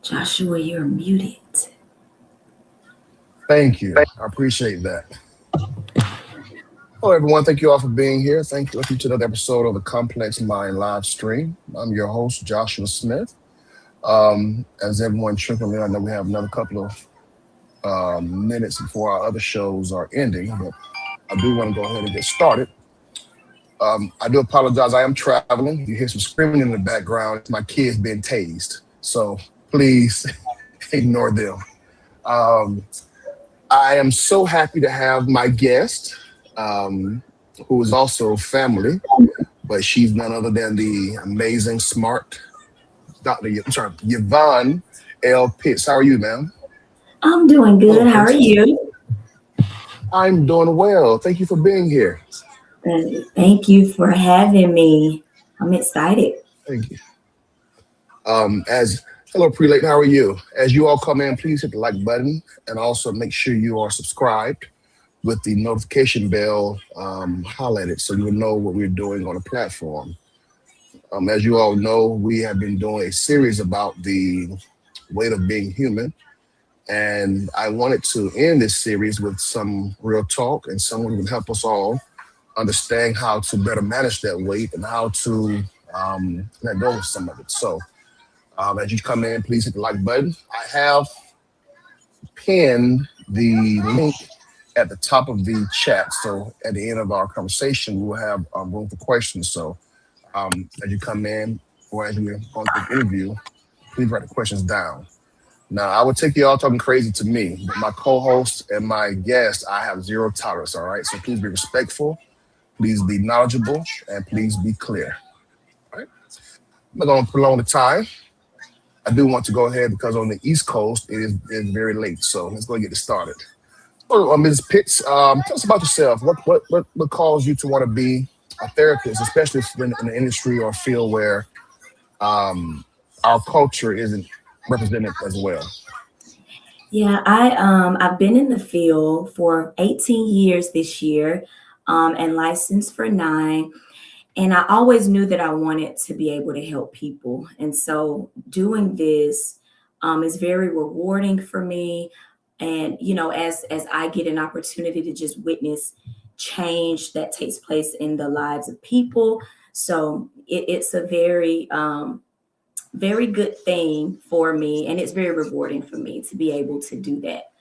Joshua, you're muted. Thank you. I appreciate that. Hello, everyone. Thank you all for being here. Thank you. Welcome to another episode of the Complex Mind live stream. I'm your host, Joshua Smith. As everyone trickling in, I know we have another couple of minutes before our other shows are ending, but I do want to go ahead and get started. I do apologize. I am traveling. You hear some screaming in the background. It's my kids being tased. So please ignore them. Um, I am so happy to have my guest, um, who is also family, but she's none other than the amazing, smart I'm sorry, Yvonne Pitts. How are you, ma'am? I'm doing Hello, good. How are Princess. you? I'm doing well. Thank you for being here. Thank you for having me. I'm excited. Thank you. As Hello, prelate. How are you? As you all come in, please hit the like button and also make sure you are subscribed with the notification bell highlighted so you will know what we're doing on the platform. As you all know, we have been doing a series about the weight of being human. And I wanted to end this series with some real talk and someone who can help us all understand how to better manage that weight and how to let go of some of it. So, as you come in, please hit the like button. I have pinned the link at the top of the chat. So, at the end of our conversation, we'll have room for questions. So, as you come in or as we're going through the interview, please write the questions down. Now, I would take you all talking crazy to me, but my co-host and my guest, I have zero tolerance. All right, so please be respectful, please be knowledgeable, and please be clear. All right, I'm not going to prolong the time. I do want to go ahead because on the East Coast it is very late, so let's go get it started. So, Ms. Pitts, tell us about yourself. What caused you to want to be a therapist, especially if you're in an industry or field where um, our culture isn't represented as well? Yeah, I've been in the field for 18 years this year, and licensed for 9. And I always knew that I wanted to be able to help people. And so doing this is very rewarding for me. And as I get an opportunity to just witness change that takes place in the lives of people, so it's a very good thing for me, and it's very rewarding for me to be able to do that.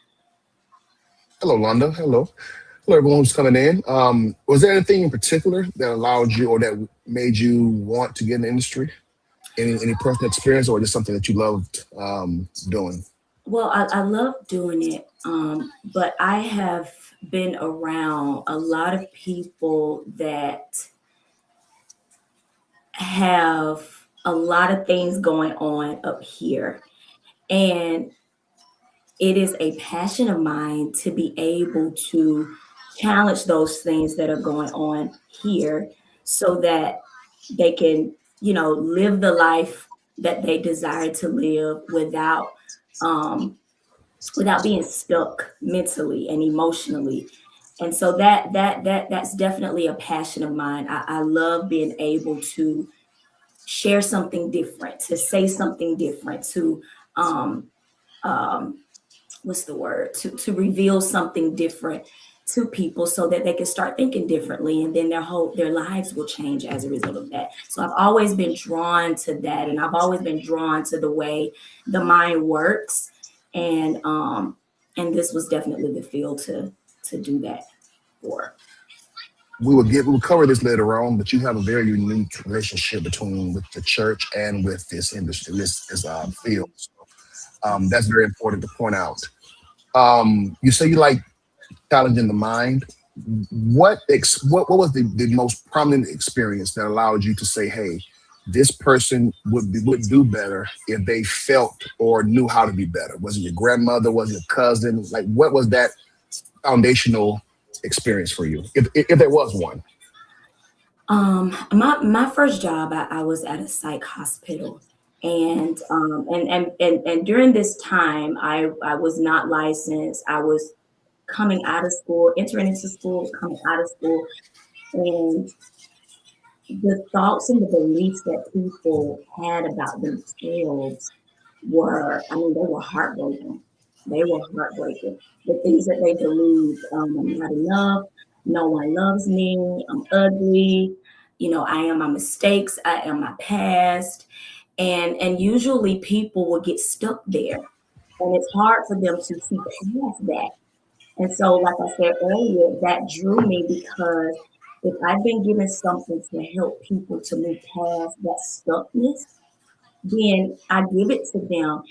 Hello, Londa. Hello. Hello, everyone who's coming in. Was there anything in particular that allowed you or that made you want to get in the industry? Any personal experience or just something that you loved doing? Well, I love doing it, but I have been around a lot of people that have a lot of things going on up here. And it is a passion of mine to be able to challenge those things that are going on here so that they can, live the life that they desire to live um, without being stuck mentally and emotionally. And so that's definitely a passion of mine. I love being able to share something different, to say something different, to um, um, what's the word, to reveal something different to people so that they can start thinking differently, and then their lives will change as a result of that. So I've always been drawn to that, and I've always been drawn to the way the mind works, and this was definitely the field to do that for. We will cover this later on, but you have a very unique relationship between with the church and with this industry, this field. So, that's very important to point out. You say you like challenging the mind. What was the most prominent experience that allowed you to say, "Hey, this person would do better if they felt or knew how to be better"? Was it your grandmother? Was it your cousin? Like, what was that foundational experience for you, if there was one? My first job, I was at a psych hospital, and during this time, I was not licensed. I was coming out of school, entering into school, coming out of school, and the thoughts and the beliefs that people had about themselves were, I mean, they were heartbreaking. They were heartbreaking. The things that they believed, I'm not enough, no one loves me, I'm ugly, I am my mistakes, I am my past. And usually people will get stuck there. And it's hard for them to see past that. And so, like I said earlier, that drew me because if I've been given something to help people to move past that stuckness, then I give it to them.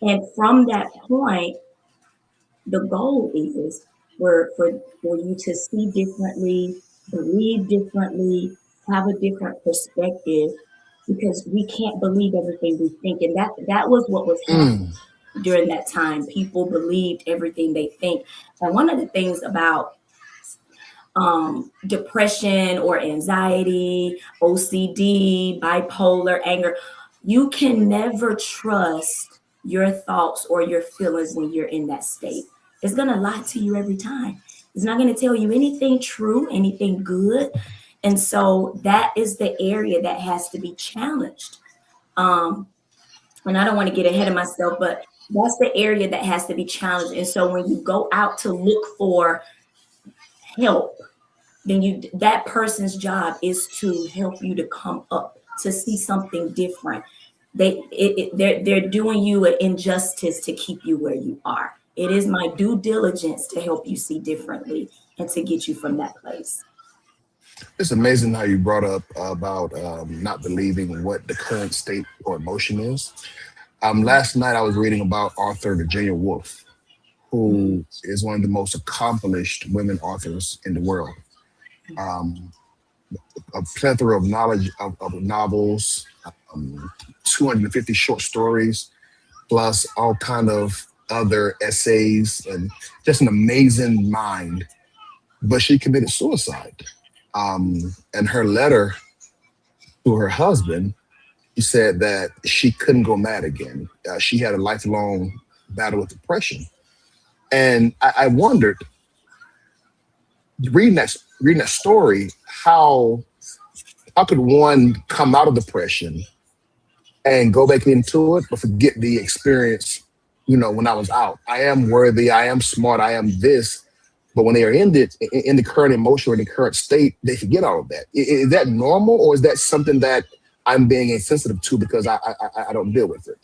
And from that point, the goal is for you to see differently, believe differently, have a different perspective, because we can't believe everything we think. And that was what was happening Mm. during that time. People believed everything they think. And one of the things about depression or anxiety, OCD, bipolar, anger, you can never trust your thoughts or your feelings when you're in that state. It's going to lie to you every time. It's not going to tell you anything true, anything good. And so that is the area that has to be challenged. Um, and I don't want to get ahead of myself, but that's the area that has to be challenged. And so when you go out to look for help, then that person's job is to help you to come up to see something different. They're doing you an injustice to keep you where you are. It is my due diligence to help you see differently and to get you from that place. It's amazing how you brought up about not believing what the current state or emotion is. Last night I was reading about author Virginia Woolf, Mhm. who is one of the most accomplished women authors in the world. Um, a plethora of knowledge of novels, um, 250 short stories, plus all kind of other essays, and just an amazing mind. But she committed suicide. And her letter to her husband, she said that she couldn't go mad again. She had a lifelong battle with depression, and I wondered, reading that story, how could one come out of depression and go back into it, but forget the experience, when I was out. I am worthy, I am smart, I am this. But when they are in the current emotion or in the current state, they forget all of that. Is that normal, or is that something that I'm being insensitive to because I don't deal with it?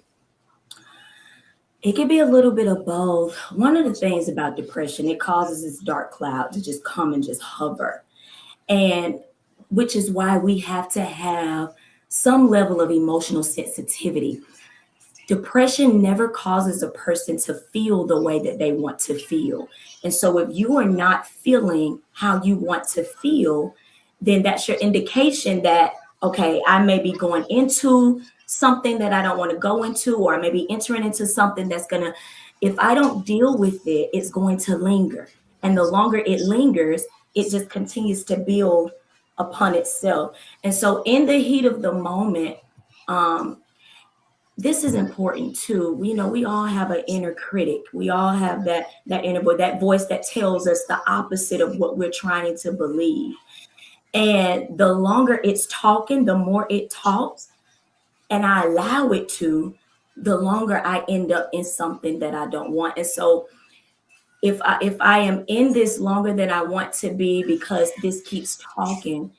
It can be a little bit of both. One of the things about depression, it causes this dark cloud to just come and just hover. And which is why we have to have some level of emotional sensitivity. Depression never causes a person to feel the way that they want to feel. And so if you are not feeling how you want to feel, then that's your indication that, okay, I may be going into something that I don't want to go into, or I may be entering into something that's going to, if I don't deal with it, it's going to linger. And the longer it lingers, it just continues to build upon itself. And so in the heat of the moment, um, this is important too. We all have an inner critic. We all have that inner voice, that voice that tells us the opposite of what we're trying to believe. And the longer it's talking, the more it talks, and I allow it to, the longer I end up in something that I don't want. And so if I am in this longer than I want to be because this keeps talking,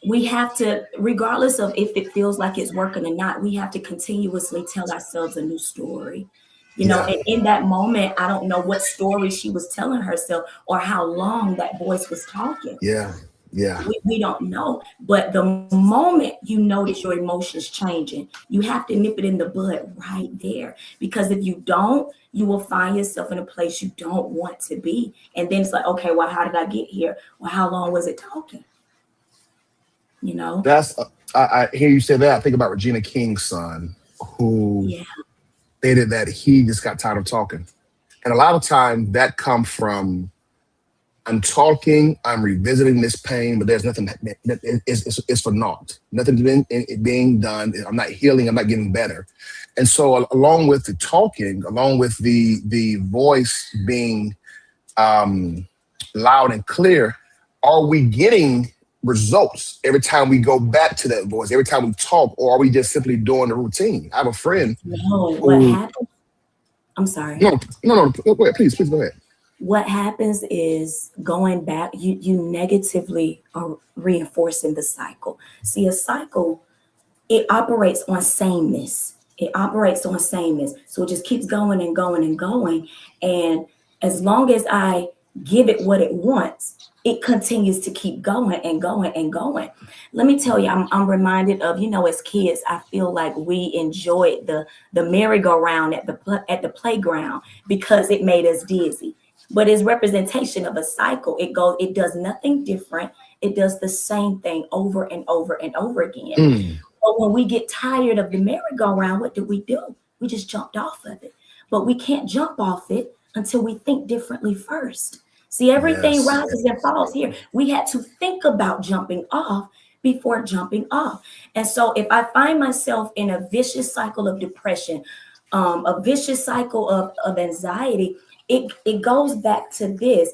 we have to, regardless of if it feels like it's working or not, we have to continuously tell ourselves a new story. Yeah, And in that moment, I don't know what story she was telling herself or how long that voice was talking. yeah, yeah. We don't know. But the moment you notice your emotions changing, you have to nip it in the bud right there. Because if you don't, you will find yourself in a place you don't want to be. And then it's like, okay, well, how did I get here? Well, how long was it talking? You know? That's I hear you say that. I think about Regina King's son, who Yeah. stated that he just got tired of talking, and a lot of time that come from, I'm talking, I'm revisiting this pain, but there's nothing. It's for naught. Nothing's being done. I'm not healing. I'm not getting better. And so, along with the talking, along with the voice being um, loud and clear, are we getting results every time we go back to that voice, every time we talk, or are we just simply doing the routine? I have a friend No, what who, happens? I'm sorry. no, no, no, go ahead, please go ahead. What happens is going back, you negatively are reinforcing the cycle. See, a cycle, it operates on sameness. It operates on sameness. So it just keeps going and going and going. And as long as I give it what it wants, it continues to keep going and going and going. Let me tell you, I'm reminded of, as kids, I feel like we enjoyed the merry-go-round at the playground because it made us dizzy. But it's representation of a cycle. It does nothing different. It does the same thing over and over and over again. Mm, But when we get tired of the merry-go-round, what do? We just jumped off of it. But we can't jump off it until we think differently first. See, everything yes. rises and falls here. We had to think about jumping off before jumping off. And so if I find myself in a vicious cycle of depression, a vicious cycle of anxiety, it goes back to this.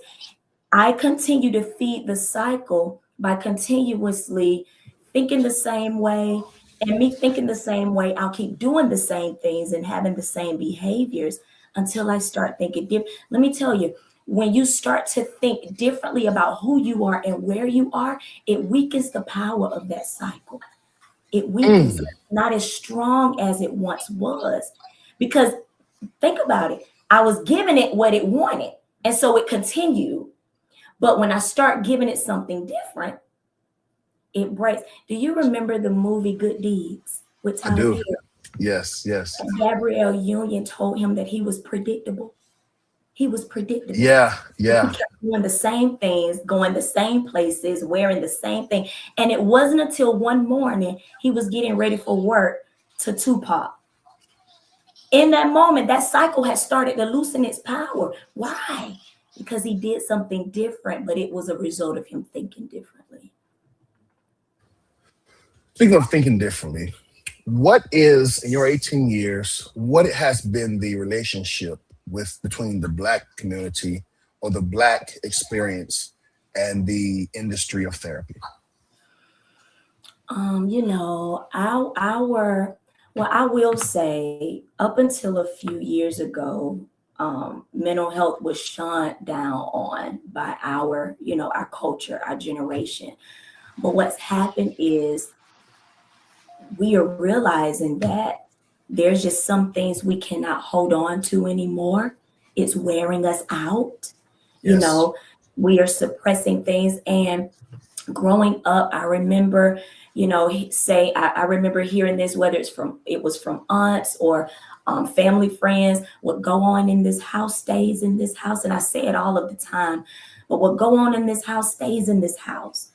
I continue to feed the cycle by continuously thinking the same way. And me thinking the same way, I'll keep doing the same things and having the same behaviors until I start thinking different. Let me tell you, when you start to think differently about who you are and where you are, it weakens the power of that cycle. It weakens it, Mm, not as strong as it once was. Because think about it, I was giving it what it wanted, and so it continued. But when I start giving it something different, it breaks. Do you remember the movie Good Deeds with I Tyler do. Perry? Yes, yes. Gabrielle Union told him that he was predictable. He was predictable. Yeah, He yeah. kept doing the same things, going the same places, wearing the same thing. And it wasn't until one morning he was getting ready for work to Tupac. In that moment, that cycle had started to loosen its power. Why? Because he did something different, but it was a result of him thinking differently. Speaking of thinking differently, what is in your 18 years, what has been the relationship with between the Black community or the Black experience and the industry of therapy? Well, I will say, up until a few years ago, mental health was shunned down on by our culture, our generation. But what's happened is we are realizing that there's just some things we cannot hold on to anymore. It's wearing us out. You Yes. know, we are suppressing things. And growing up, I remember, I remember hearing this, whether it was from aunts or family friends, what go on in this house stays in this house. And I say it all of the time, but what go on in this house stays in this house.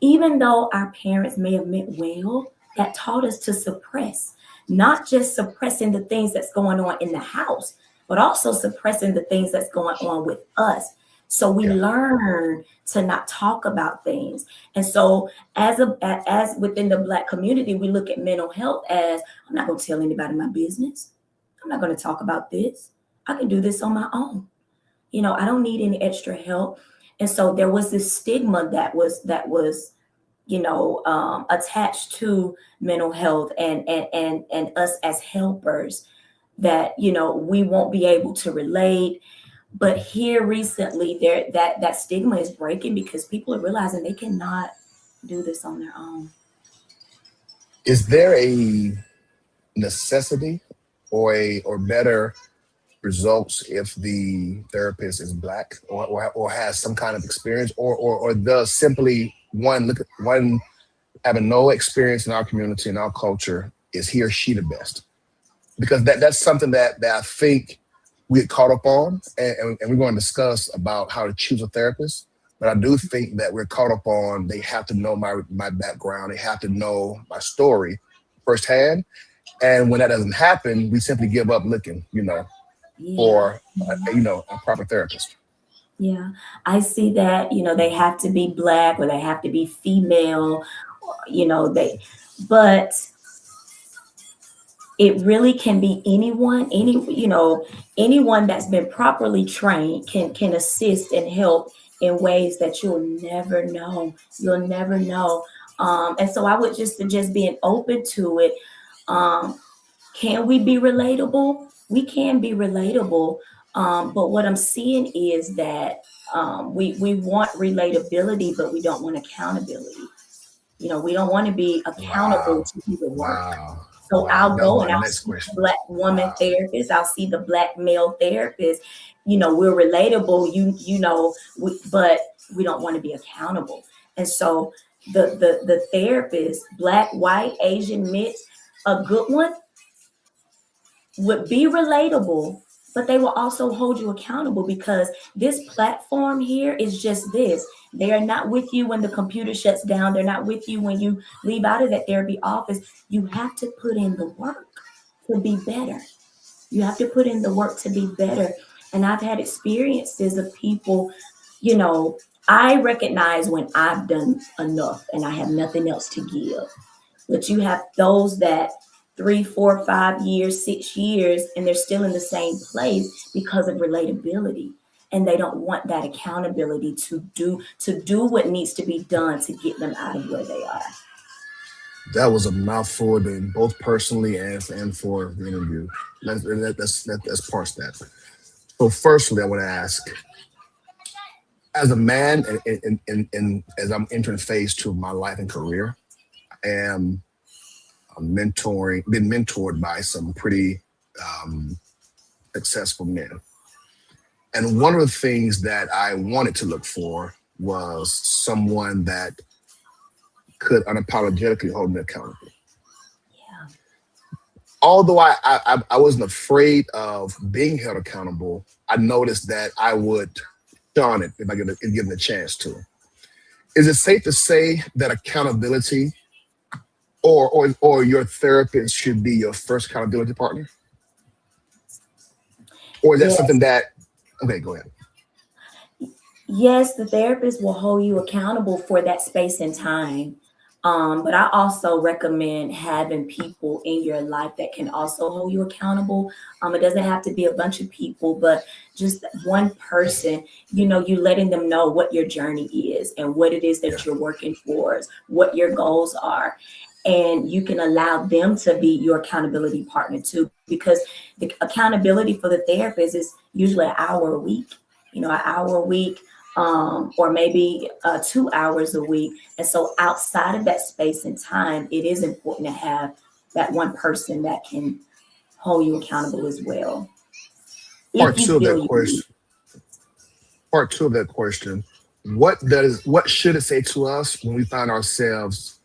Even though our parents may have meant well, that taught us to suppress, not just suppressing the things that's going on in the house, but also suppressing the things that's going on with us. So we Yeah. learn to not talk about things. And so as within the Black community, we look at mental health as, I'm not going to tell anybody my business. I'm not going to talk about this. I can do this on my own. I don't need any extra help. And so there was this stigma that was attached to mental health and us as helpers, that we won't be able to relate. But here recently, that stigma is breaking because people are realizing they cannot do this on their own. Is there a necessity or better results if the therapist is Black or has some kind of experience or does simply one look at one having no experience in our community and our culture, is he or she the best? Because that's something that I think we get caught up on, and we're going to discuss about how to choose a therapist. But I do think that we're caught up on they have to know my background, they have to know my story firsthand, and when that doesn't happen, we simply give up looking, Yeah. for a proper therapist. Yeah, I see that, they have to be Black or they have to be female, but it really can be anyone that's been properly trained can assist and help in ways that you'll never know. You'll never know. And so I would just suggest being open to it. Um, can we be relatable? We can be relatable. But what I'm seeing is that we want relatability, but we don't want accountability. We don't want to be accountable Wow. to do the work. Wow. So Wow. I'll That was go my and I'll next see the question. black woman Wow. therapist. I'll see the black male therapist. We're relatable. But we don't want to be accountable. And so the therapist, black, white, Asian, mixed, a good one would be relatable, but they will also hold you accountable because this platform here is just this. They are not with you when the computer shuts down. They're not with you when you leave out of that therapy office. You have to put in the work to be better. You have to put in the work to be better. And I've had experiences of people, you know, I recognize when I've done enough and I have nothing else to give. But you have those that 3, 4, 5 years, 6 years, and they're still in the same place because of relatability. And they don't want that accountability to do what needs to be done to get them out of where they are. That was a mouthful, then both personally and for the interview. Let's parse that. So, firstly, I want to ask, as a man, and as I'm entering phase two of my life and career, I am been mentored by some pretty um, successful men. And one of the things that I wanted to look for was someone that could unapologetically hold me accountable. Yeah. Although I wasn't afraid of being held accountable, I noticed that I would shun it if I get given a chance to. Is it safe to say that accountability or your therapist should be your first accountability partner? Or is that something Yes. that okay, go ahead. Yes, the therapist will hold you accountable for that space and time. But I also recommend having people in your life that can also hold you accountable. It doesn't have to be a bunch of people, but just one person, you letting them know what your journey is and what it is Yeah. that you're working towards, what your goals are. And you can allow them to be your accountability partner too, because the accountability for the therapist is usually an hour a week, an hour a week, or maybe 2 hours a week. And so outside of that space and time, it is important to have that one person that can hold you accountable as well. Part If you two of feel that you need. question. Part two of that question. What should it say to us when we find ourselves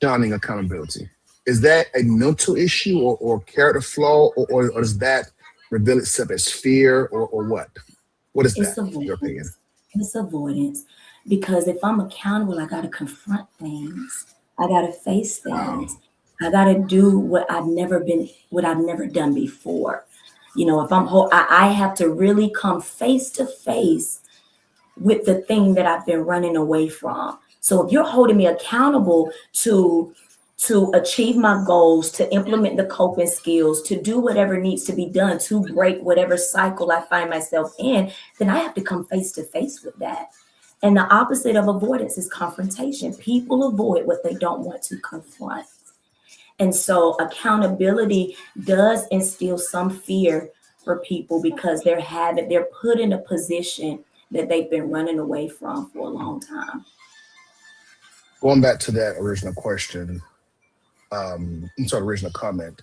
shunning accountability? Is that a mental issue or character flaw, or does that reveal itself as fear or what? What is It's that, in your opinion? avoidance. It's avoidance. Because if I'm accountable, I got to confront things. I got to face Wow. things. I got to do what I've never done before. If I have to really come face to face with the thing that I've been running away from. So if you're holding me accountable to achieve my goals, to implement the coping skills, to do whatever needs to be done to break whatever cycle I find myself in, then I have to come face to face with that. And the opposite of avoidance is confrontation. People avoid what they don't want to confront. And so accountability does instill some fear for people because they're put in a position that they've been running away from for a long time. Going back to that original question, I'm sorry, original comment.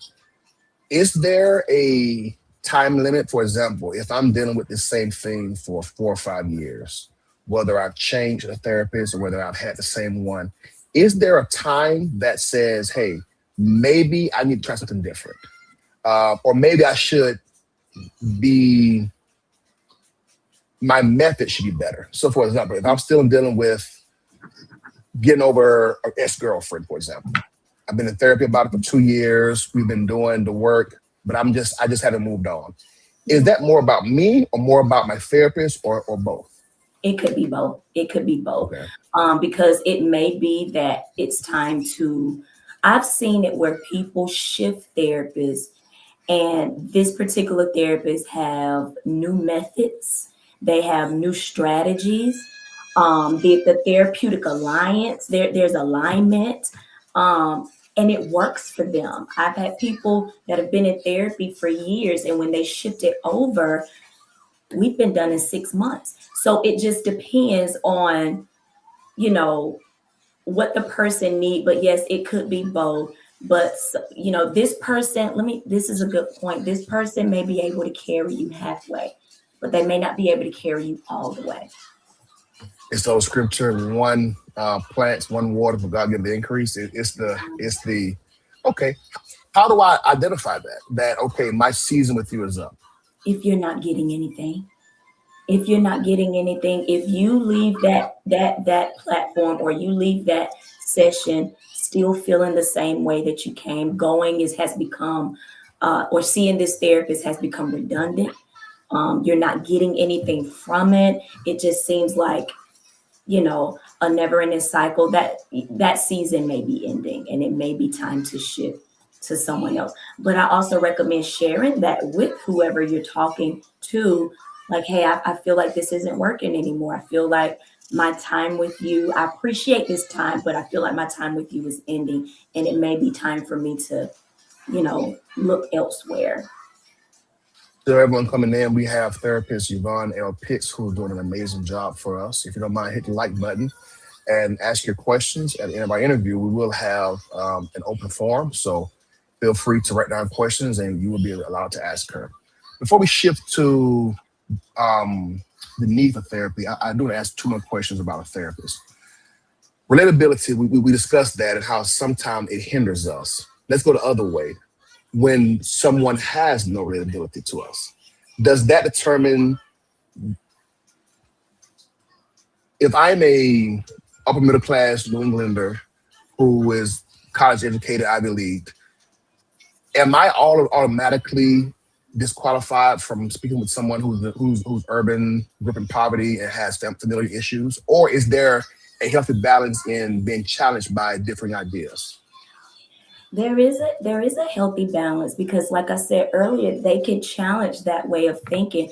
Is there a time limit? For example, if I'm dealing with the same thing for 4 or 5 years, whether I've changed a therapist or whether I've had the same one, is there a time that says, hey, maybe I need to try something different? Or maybe I should be, my method should be better. So, for example, if I'm still dealing with getting over an ex girlfriend, for example, I've been in therapy about it for 2 years. We've been doing the work, but I just haven't moved on. Is Yeah. that more about me or more about my therapist or both? It could be both. It could be both. Okay. Because it may be that it's time to, I've seen it where people shift therapists, and this particular therapist have new methods, they have new strategies, The therapeutic alliance, there's alignment, and it works for them. I've had people that have been in therapy for years, and when they shifted over, we've been done in 6 months. So it just depends on, you know, what the person need. But yes, it could be both. But this person, this is a good point. This person may be able to carry you halfway, but they may not be able to carry you all the way. It's those scripture, one plants, one water, for God give the increase. It's the okay. How do I identify that? That okay, my season with you is up. If you're not getting anything, if you're not getting anything, if you leave that platform, or you leave that session still feeling the same way that you came, going is has become or seeing this therapist has become redundant. You're not getting anything from it. It just seems like, a never-ending cycle. That season may be ending, and it may be time to shift to someone else. But I also recommend sharing that with whoever you're talking to. Like, hey, I feel like this isn't working anymore. I feel like my time with you, I appreciate this time, but I feel like my time with you is ending, and it may be time for me to, look elsewhere. So everyone coming in, we have therapist Yvonne Pitts, who's doing an amazing job for us. If you don't mind, hit the like button and ask your questions. At the end of our interview, we will have an open forum, so feel free to write down questions, and you will be allowed to ask her. Before we shift to the need for therapy, I do want to ask two more questions about a therapist. Relatability, we discussed that and how sometimes it hinders us. Let's go the other way. When someone has no relatability to us, does that determine if I'm a upper middle class New Englander who is college educated, Ivy League, am I all automatically disqualified from speaking with someone who's urban, grew up in poverty, and has familiar issues, or is there a healthy balance in being challenged by differing ideas? There is a healthy balance, because like I said earlier, they can challenge that way of thinking.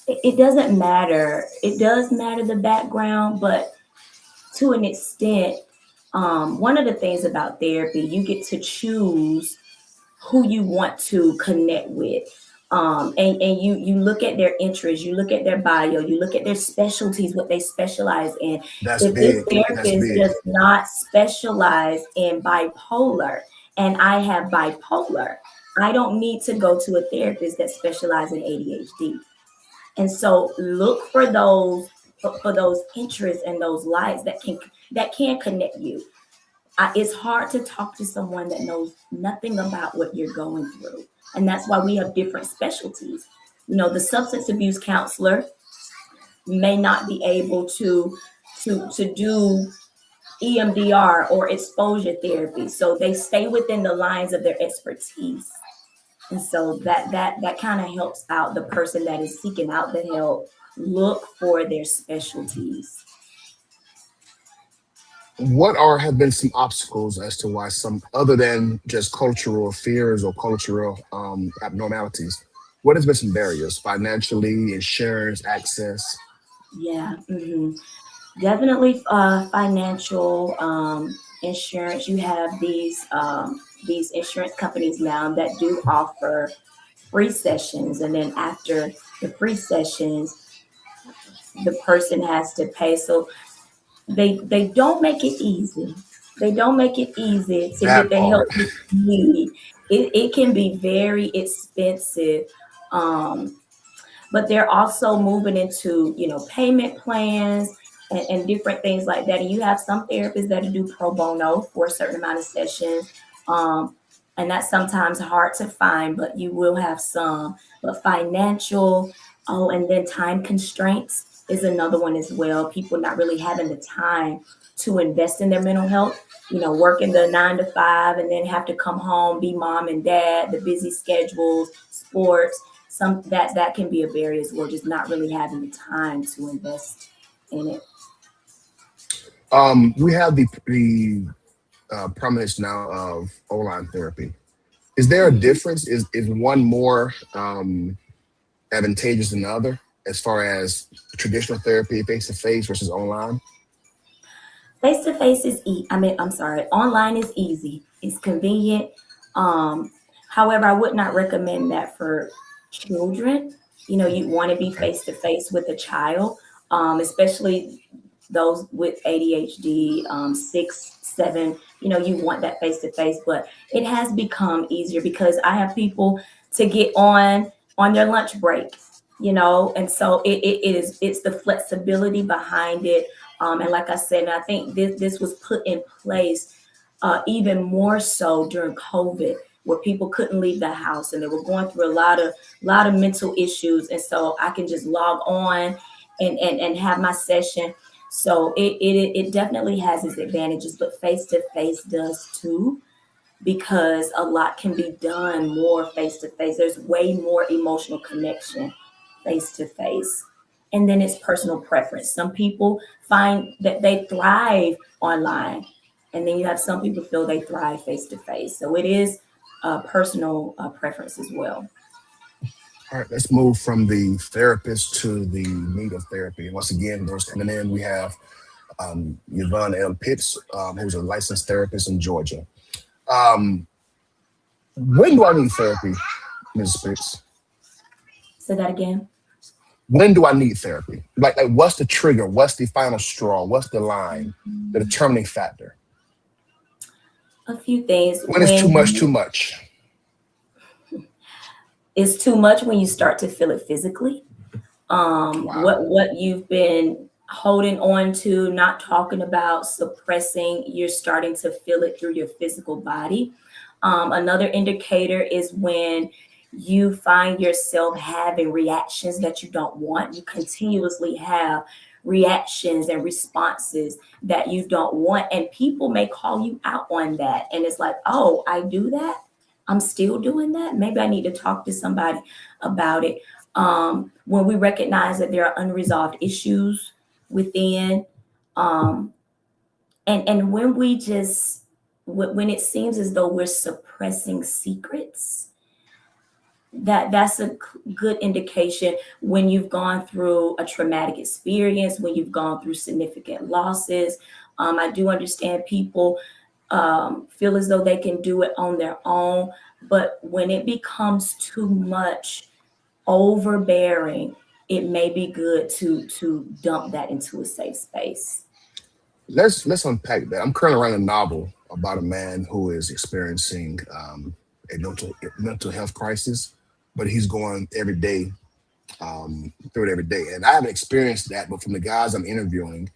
It doesn't matter. It does matter the background, but to an extent, one of the things about therapy, you get to choose who you want to connect with. And you look at their interests, you look at their bio, you look at their specialties, what they specialize in. That's If this big. That's therapist big. does not specialize in bipolar, and I have bipolar, I don't need to go to a therapist that specializes in ADHD. And so look for those interests and those lights that can connect you. It's hard to talk to someone that knows nothing about what you're going through. And that's why we have different specialties. The substance abuse counselor may not be able to do EMDR or exposure therapy. So they stay within the lines of their expertise. And so that kind of helps out the person that is seeking out the help. Look for their specialties. What are have been some obstacles as to why some other than just cultural fears or cultural abnormalities? What has been some barriers financially, insurance, access? Yeah. Definitely financial, insurance. You have these insurance companies now that do offer free sessions, and then after the free sessions, the person has to pay. So they don't make it easy. They don't make it easy to get That the part. help you need. It can be very expensive. Um, but they're also moving into, payment plans and different things like that. And you have some therapists that do pro bono for a certain amount of sessions. Um, and that's sometimes hard to find, but you will have some. But financial, oh, and then time constraints is another one as well. People not really having the time to invest in their mental health, working the 9 to 5, and then have to come home, be mom and dad, the busy schedules, sports. That can be a barrier as well, just not really having the time to invest in it. We have the prominence now of online therapy. Is there a Mhm. difference? Is one more advantageous than the other? as far as traditional therapy, face to face versus online? Face to face is I'm sorry, online is easy. It's convenient. Um, However, I would not recommend that for children. You know, you want to be Okay. face to face with a child, especially those with ADHD, 6, 7. You know, you want that face to face, but it has become easier because I have people to get on their lunch break. You know, and so it's the flexibility behind it, and like I said, and I think this was put in place even more so during COVID, where people couldn't leave the house and they were going through a lot of mental issues, and so I can just log on and have my session. So it definitely has its advantages, but face to face does too, because a lot can be done more face to face. There's way more emotional connection face to face. And then it's personal preference. Some people find that they thrive online, and then you have some people feel they thrive face to face. So it is personal preference as well. All right, let's move from the therapist to the need of therapy. And once again, those coming in, we have Yvonne Pitts, who's a licensed therapist in Georgia. Um, when do I need therapy, Ms. Pitts? Say that again. When do I need therapy? Like, what's the trigger? What's the final straw? What's the line, the determining factor? A few things. When is too much, too much? It's too much when you start to feel it physically. Wow. What you've been holding on to, not talking about, suppressing, you're starting to feel it through your physical body. Another indicator is when you find yourself having reactions that you don't want. You continuously have reactions and responses that you don't want, and people may call you out on that. And it's like, oh, I do that. I'm still doing that. Maybe I need to talk to somebody about it. When we recognize that there are unresolved issues within, um, and when we just when it seems as though we're suppressing secrets, that's a good indication when you've gone through a traumatic experience, when you've gone through significant losses. I do understand people feel as though they can do it on their own, but when it becomes too much, overbearing, it may be good to dump that into a safe space. Let's unpack that. I'm currently writing a novel about a man who is experiencing a mental health crisis, but he's going every day through it every day. And I haven't experienced that, but from the guys I'm interviewing,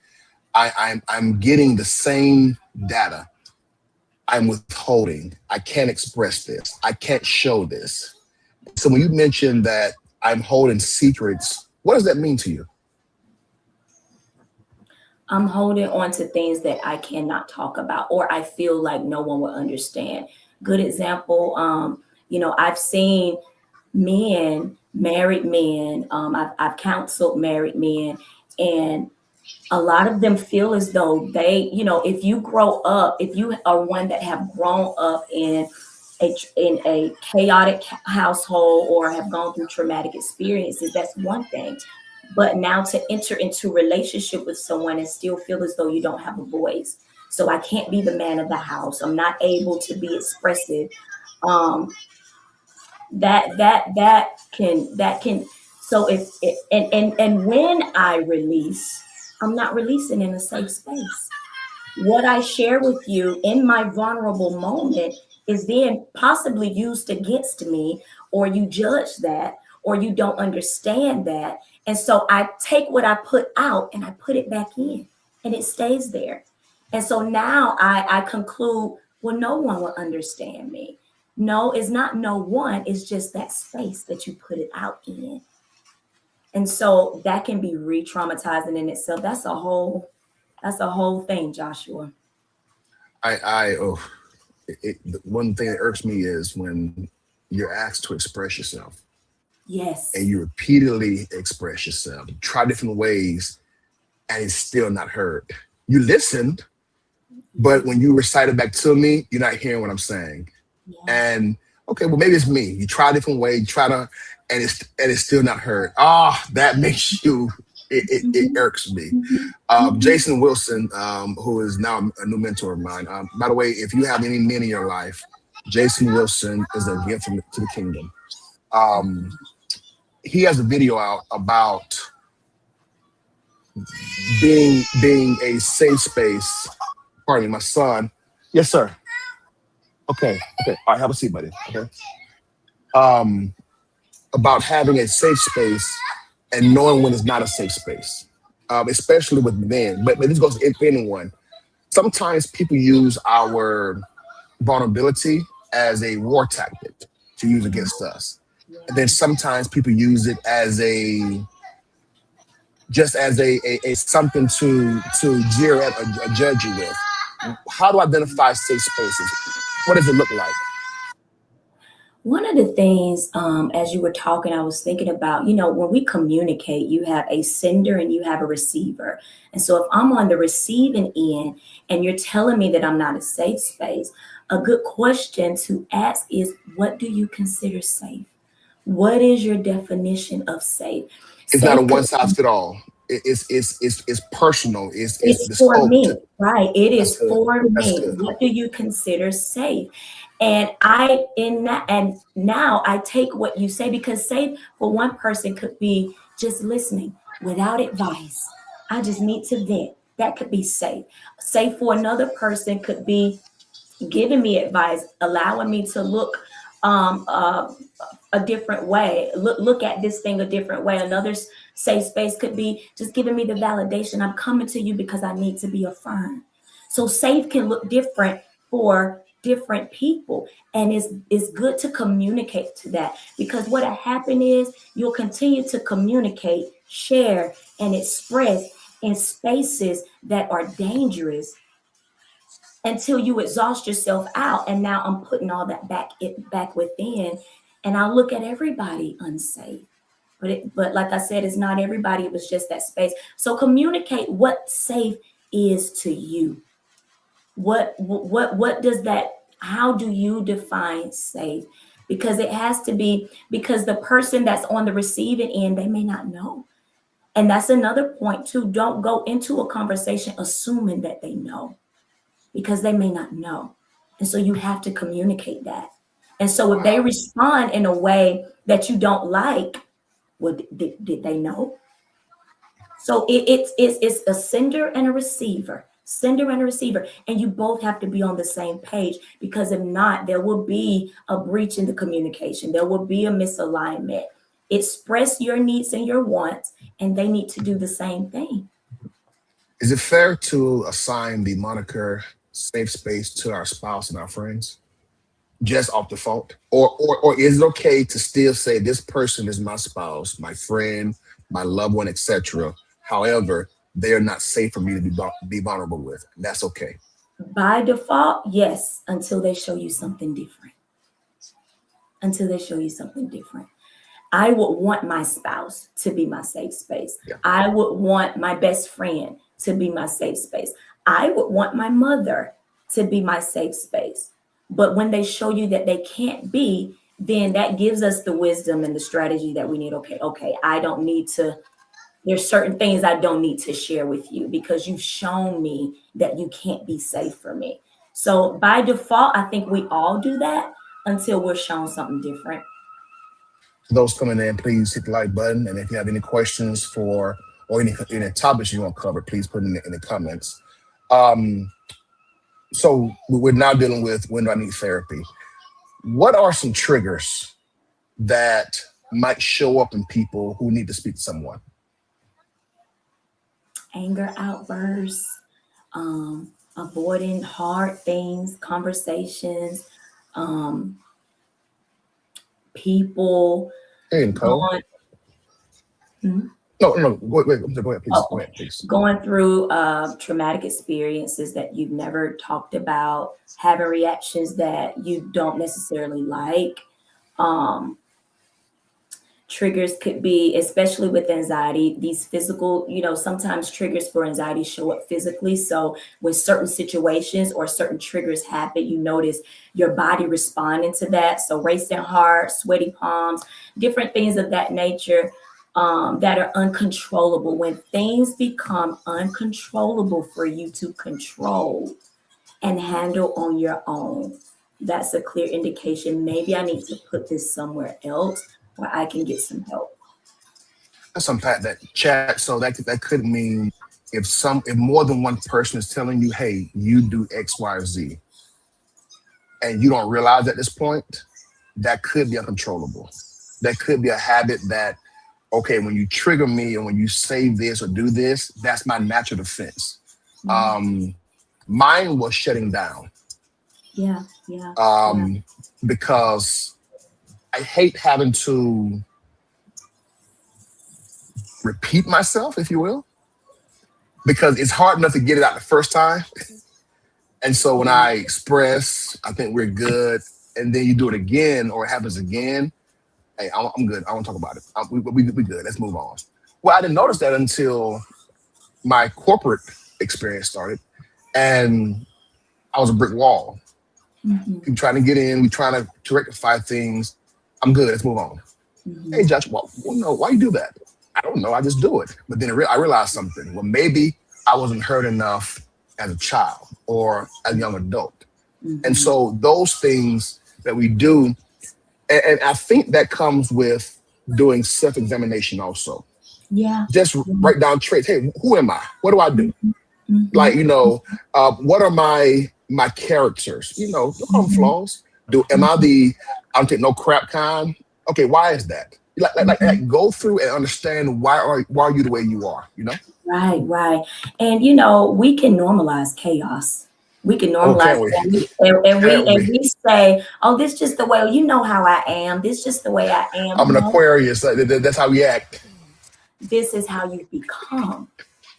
I'm getting the same data. I'm withholding. I can't express this. I can't show this. So when you mentioned that I'm holding secrets, what does that mean to you? I'm holding on to things that I cannot talk about, or I feel like no one will understand. Good example, I've seen men, married men, I've counseled married men, and a lot of them feel as though if you grow up, if you are one that have grown up in a chaotic household or have gone through traumatic experiences, that's one thing. But now to enter into relationship with someone and still feel as though you don't have a voice. So I can't be the man of the house. I'm not able to be expressive. Um, that can so if it, and when I release, I'm not releasing in a safe space. What I share with you in my vulnerable moment is then possibly used against me, or you judge that, or you don't understand that. And so I take what I put out and I put it back in, and it stays there. And so now I conclude, well, no one will understand me. No, it's not no one, it's just that space that you put it out in. And so that can be re-traumatizing in itself. That's a whole thing, Joshua. Oh, the one thing that irks me is when you're asked to express yourself and Yes. you repeatedly express yourself, try different ways, and it's still not heard. You listened, but when you recite it back to me, you're not hearing what I'm saying. Yeah. And okay, well, maybe it's me. You try a different way, you try to, it's still not heard. Ah, that makes you. It irks me. Jason Wilson, who is now a new mentor of mine. By the way, if you have any men in your life, Jason Wilson is a gift to the kingdom. Um, he has a video out about being a safe space. Pardon me, my son. Yes, sir. Okay, okay. All right, have a seat, buddy. Okay. Um, about having a safe space and knowing when it's not a safe space, especially with men. But this goes for anyone. Sometimes people use our vulnerability as a war tactic to use against us. And then sometimes people use it as a something to jeer at or judge you with. How to identify safe spaces? What does it look like? One of the things, as you were talking, I was thinking about, when we communicate, you have a sender and you have a receiver. And so if I'm on the receiving end and you're telling me that I'm not a safe space, a good question to ask is, what do you consider safe? What is your definition of safe? It's not a Safe could one size fit all. It's personal. It's It's the for scope. me, right? It That's is good. for That's me. good. What do you consider safe? And I in that and now I take what you say, because safe for one person could be just listening without advice. I just need to vent. That could be safe. Safe for another person could be giving me advice, allowing me to look um, uh, a different way, look at this thing a different way. Another safe space could be just giving me the validation. I'm coming to you because I need to be affirmed. So safe can look different for different people, and it's good to communicate to that, because what happen is you'll continue to communicate, share, and express in spaces that are dangerous until you exhaust yourself out. And now I'm putting all that back within, and I look at everybody unsafe. But like I said, it's not everybody. It was just that space. So communicate what safe is to you. What does that? How do you define safe? Because it has to be, because the person that's on the receiving end, they may not know. And that's another point too. Don't go into a conversation assuming that they know, because they may not know. And so you have to communicate that. And so if they Wow. respond in a way that you don't like, well, did they know? So it's a sender and a receiver, sender and a receiver. And you both have to be on the same page, because if not, there will be a breach in the communication. There will be a misalignment. Express your needs and your wants, and they need to do the same thing. Is it fair to assign the moniker safe space to our spouse and our friends just off default? Or is it okay to still say this person is my spouse, my friend, my loved one, etc. However, they are not safe for me to be vulnerable with. That's okay. By default, yes, until they show you something different. Until they show you something different. I would want my spouse to be my safe space. Yeah. I would want my best friend to be my safe space. I would want my mother to be my safe space. But when they show you that they can't be, then that gives us the wisdom and the strategy that we need. Okay, I don't need to, there's certain things I don't need to share with you, because you've shown me that you can't be safe for me. So by default, I think we all do that until we're shown something different. For those coming in, please hit the like button. And if you have any questions for or any topics you want covered, please put in the comments. Um, so we're now dealing with when do I need therapy? What are some triggers that might show up in people who need to speak to someone? Anger outbursts, avoiding hard things, conversations, um, people Hey, Nicole. going, hmm? No. Go ahead, please. Go Oh, ahead, please. going through traumatic experiences that you've never talked about, having reactions that you don't necessarily like, um, Triggers could be, especially with anxiety, these physical, sometimes triggers for anxiety show up physically. So when certain situations or certain triggers happen, you notice your body responding to that. So racing heart, sweaty palms, different things of that nature, that are uncontrollable. When things become uncontrollable for you to control and handle on your own, that's a clear indication. Maybe I need to put this somewhere else where I can get some help. Let's unpack that chat. So that could mean if more than one person is telling you, hey, you do X, Y, or Z, and you don't realize at this point, that could be uncontrollable. That could be a habit that, okay, when you trigger me and when you say this or do this, that's my natural defense. Mm, Um, Mine was shutting down, yeah, yeah, yeah. um, because I hate having to repeat myself, if you will, because it's hard enough to get it out the first time. And so when Yeah. I express, I think we're good, and then you do it again or it happens again, hey, I'm good. I won't talk about it. We good. Let's move on. Well, I didn't notice that until my corporate experience started, and I was a brick wall. Hmm. People trying to get in, we trying to rectify things. I'm good. Let's move on. Hey, Hmm. Josh, well, no, why you do that? I don't know. I just do it. But then I realized something. Well, maybe I wasn't hurt enough as a child or as a young adult. And Hmm. so those things that we do, and I think that comes with doing self-examination also. Yeah. Just write down traits. Hey, who am I? What do I do? Like, Hmm. what are my characters? Don't call them Hmm. flaws. Am I the I don't take no crap kind? Okay, why is that? Hmm. Go through and understand why are you the way you are, Right, right. And we can normalize chaos. We can Oh, normalize can't we? and Can't we? we say, "Oh, this just the way you know how I am. This just the way I am." I'm an No, Aquarius. That's how we act. this is how you become.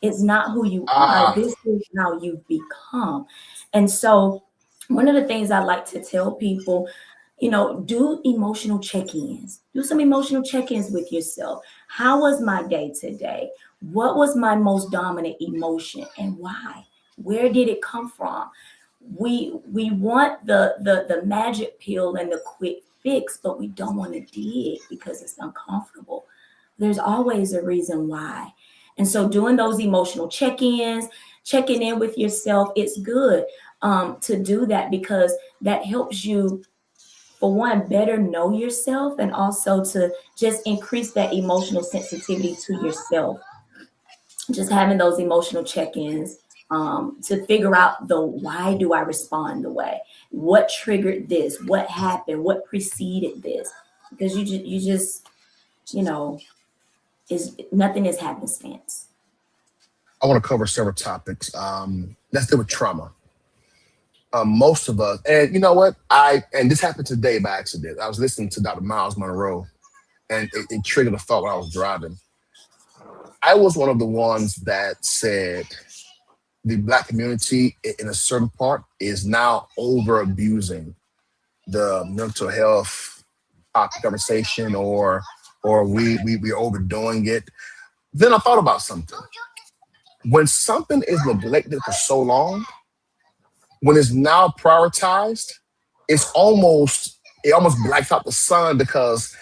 It's not who you are. Ah, This is how you've become. And so, one of the things I like to tell people, do emotional check ins. Do some emotional check ins with yourself. How was my day today? What was my most dominant emotion and why? Where did it come from? We want the magic pill and the quick fix, but we don't want to dig because it's uncomfortable. There's always a reason why. And so doing those emotional check-ins, checking in with yourself, it's good to do that because that helps you, for one, better know yourself and also to just increase that emotional sensitivity to yourself. Just having those emotional check-ins to figure out the why do I respond the way? What triggered this? What happened? What preceded this? Because you just, you know, is nothing is happenstance. I want to cover several topics. Let's deal with trauma. Most of us, and you know what? And this happened today by accident. I was listening to Dr. Miles Monroe, and it triggered a thought when I was driving. I was one of the ones that said the black community in a certain part is now over abusing the mental health conversation, or we're overdoing it. Then I thought about something. When something is neglected for so long, when it's now prioritized, it almost blacks out the sun because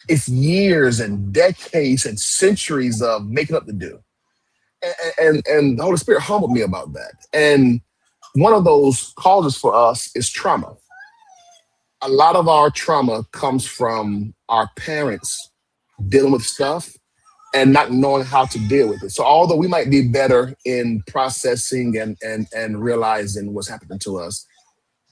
it's years and decades and centuries of making up to do. And the Holy Spirit humbled me about that. And one of those causes for us is trauma. A lot of our trauma comes from our parents dealing with stuff and not knowing how to deal with it. So although we might be better in processing and realizing what's happening to us,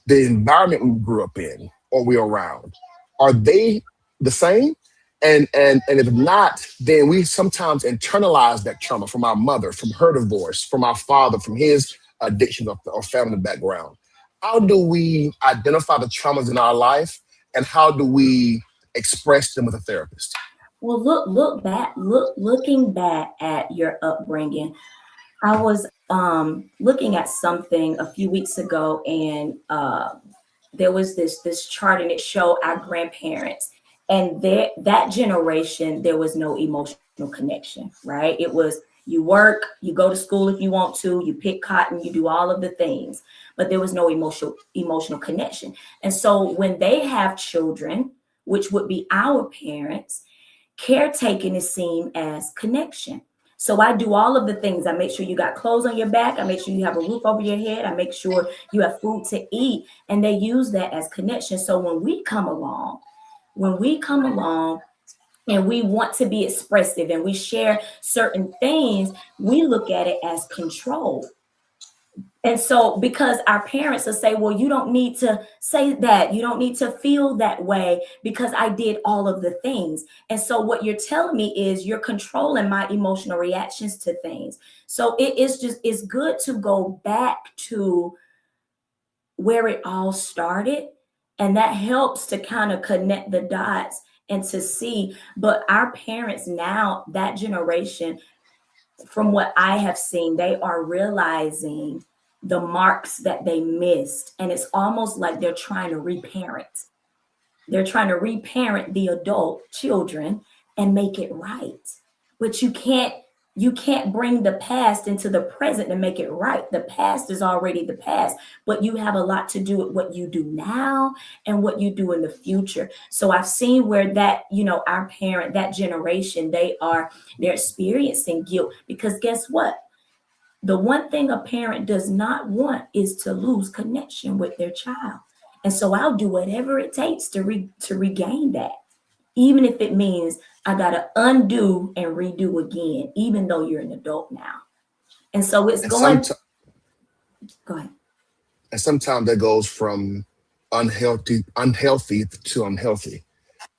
the environment we grew up in or we're around, are they the same? And if not, then we sometimes internalize that trauma from our mother, from her divorce, from our father, from his addiction or family background. How do we identify the traumas in our life, and how do we express them with a therapist? Well, looking back at your upbringing. I was looking at something a few weeks ago, and there was this chart, and it showed our grandparents, And that generation, there was no emotional connection, right? It was, you work, you go to school if you want to, you pick cotton, you do all of the things, but there was no emotional connection. And so when they have children, which would be our parents, caretaking is seen as connection. So I do all of the things. I make sure you got clothes on your back. I make sure you have a roof over your head. I make sure you have food to eat. And they use that as connection. So when we come along and we want to be expressive and we share certain things, we look at it as control. And so, because our parents will say, well, you don't need to say that, you don't need to feel that way because I did all of the things. And so, what you're telling me is you're controlling my emotional reactions to things. So, it's good to go back to where it all started. And that helps to kind of connect the dots and to see. But our parents now, that generation, from what I have seen, they are realizing the marks that they missed. And it's almost like they're trying to reparent. They're trying to reparent the adult children and make it right. But you can't bring the past into the present and make it right. The past is already the past, but you have a lot to do with what you do now and what you do in the future. So I've seen where that, our parent, that generation, they're experiencing guilt, because guess what? The one thing a parent does not want is to lose connection with their child. And so I'll do whatever it takes to regain that, even if it means I got to undo and redo again, even though you're an adult now. And so it's And going, go ahead. And sometimes that goes from unhealthy to unhealthy.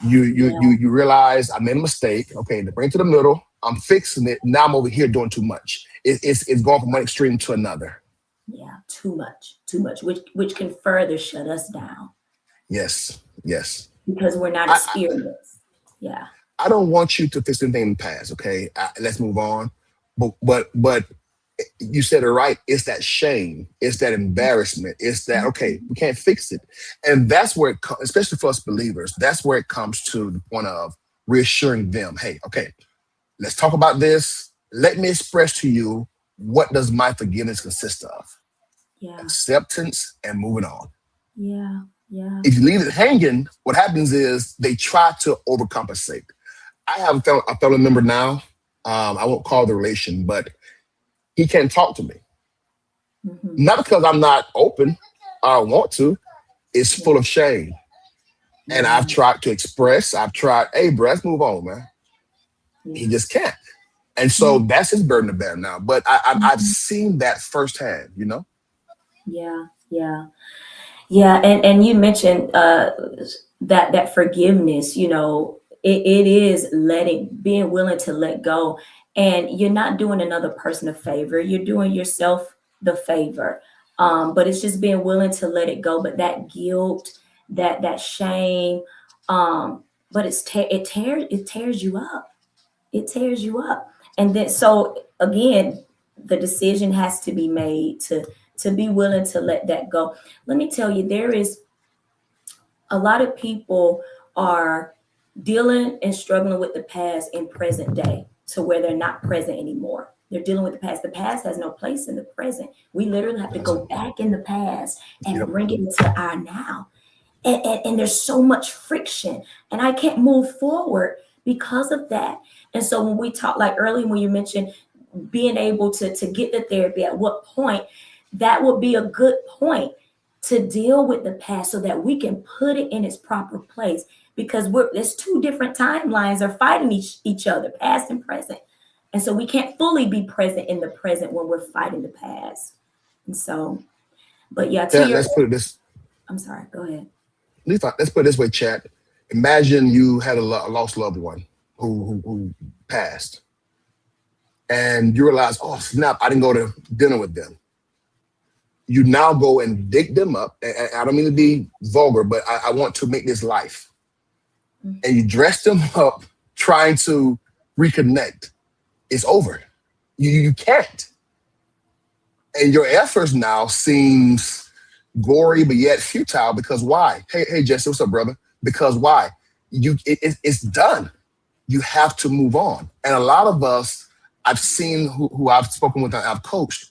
You realize I made a mistake. Okay, to bring it to the middle, I'm fixing it. Now I'm over here doing too much. It's going from one extreme to another. Yeah, too much, which can further shut us down. Yes. Because we're not experienced. Yeah. I don't want you to fix anything in the past. Okay, let's move on. But you said it right. It's that shame. It's that embarrassment. It's that, okay, we can't fix it. And that's where it comes, especially for us believers, that's where it comes to the point of reassuring them, hey, okay, let's talk about this. Let me express to you, what does my forgiveness consist of? Yeah. Acceptance and moving on. Yeah. If you leave it hanging, what happens is they try to overcompensate. I have a family member now. I won't call the relation, but he can't talk to me. Mm-hmm. Not because I'm not open, I don't want to. It's full of shame. And I've tried to express, hey, bro, let's move on, man. He just can't. And so that's his burden to bear now. But I've seen that firsthand, Yeah. And you mentioned that forgiveness, it is being willing to let go. And you're not doing another person a favor. You're doing yourself the favor. But it's just being willing to let it go. But that guilt, that shame, but it tears you up. It tears you up. And then, so again, the decision has to be made to be willing to let that go. Let me tell you, there is a lot of people are dealing and struggling with the past in present day, to where they're not present anymore. They're dealing with the past. The past has no place in the present. We literally have to go back in the past and bring it into our now. And there's so much friction, and I can't move forward because of that. And so when we talk, like earlier when you mentioned being able to get the therapy, at what point, that would be a good point to deal with the past so that we can put it in its proper place, because there's two different timelines are fighting each other, past and present. And so we can't fully be present in the present when we're fighting the past. And so, but yeah, let's put it this. I'm sorry, go ahead. Let's put it this way, chat. Imagine you had a lost loved one who passed, and you realize, oh snap, I didn't go to dinner with them. You now go and dig them up. And I don't mean to be vulgar, but I want to make this life. Mm-hmm. And you dress them up trying to reconnect. It's over. You can't. And your efforts now seems gory, but yet futile. Because why? Hey, Jesse, what's up, brother? Because why? it's done. You have to move on. And a lot of us, I've seen who I've spoken with, I've coached,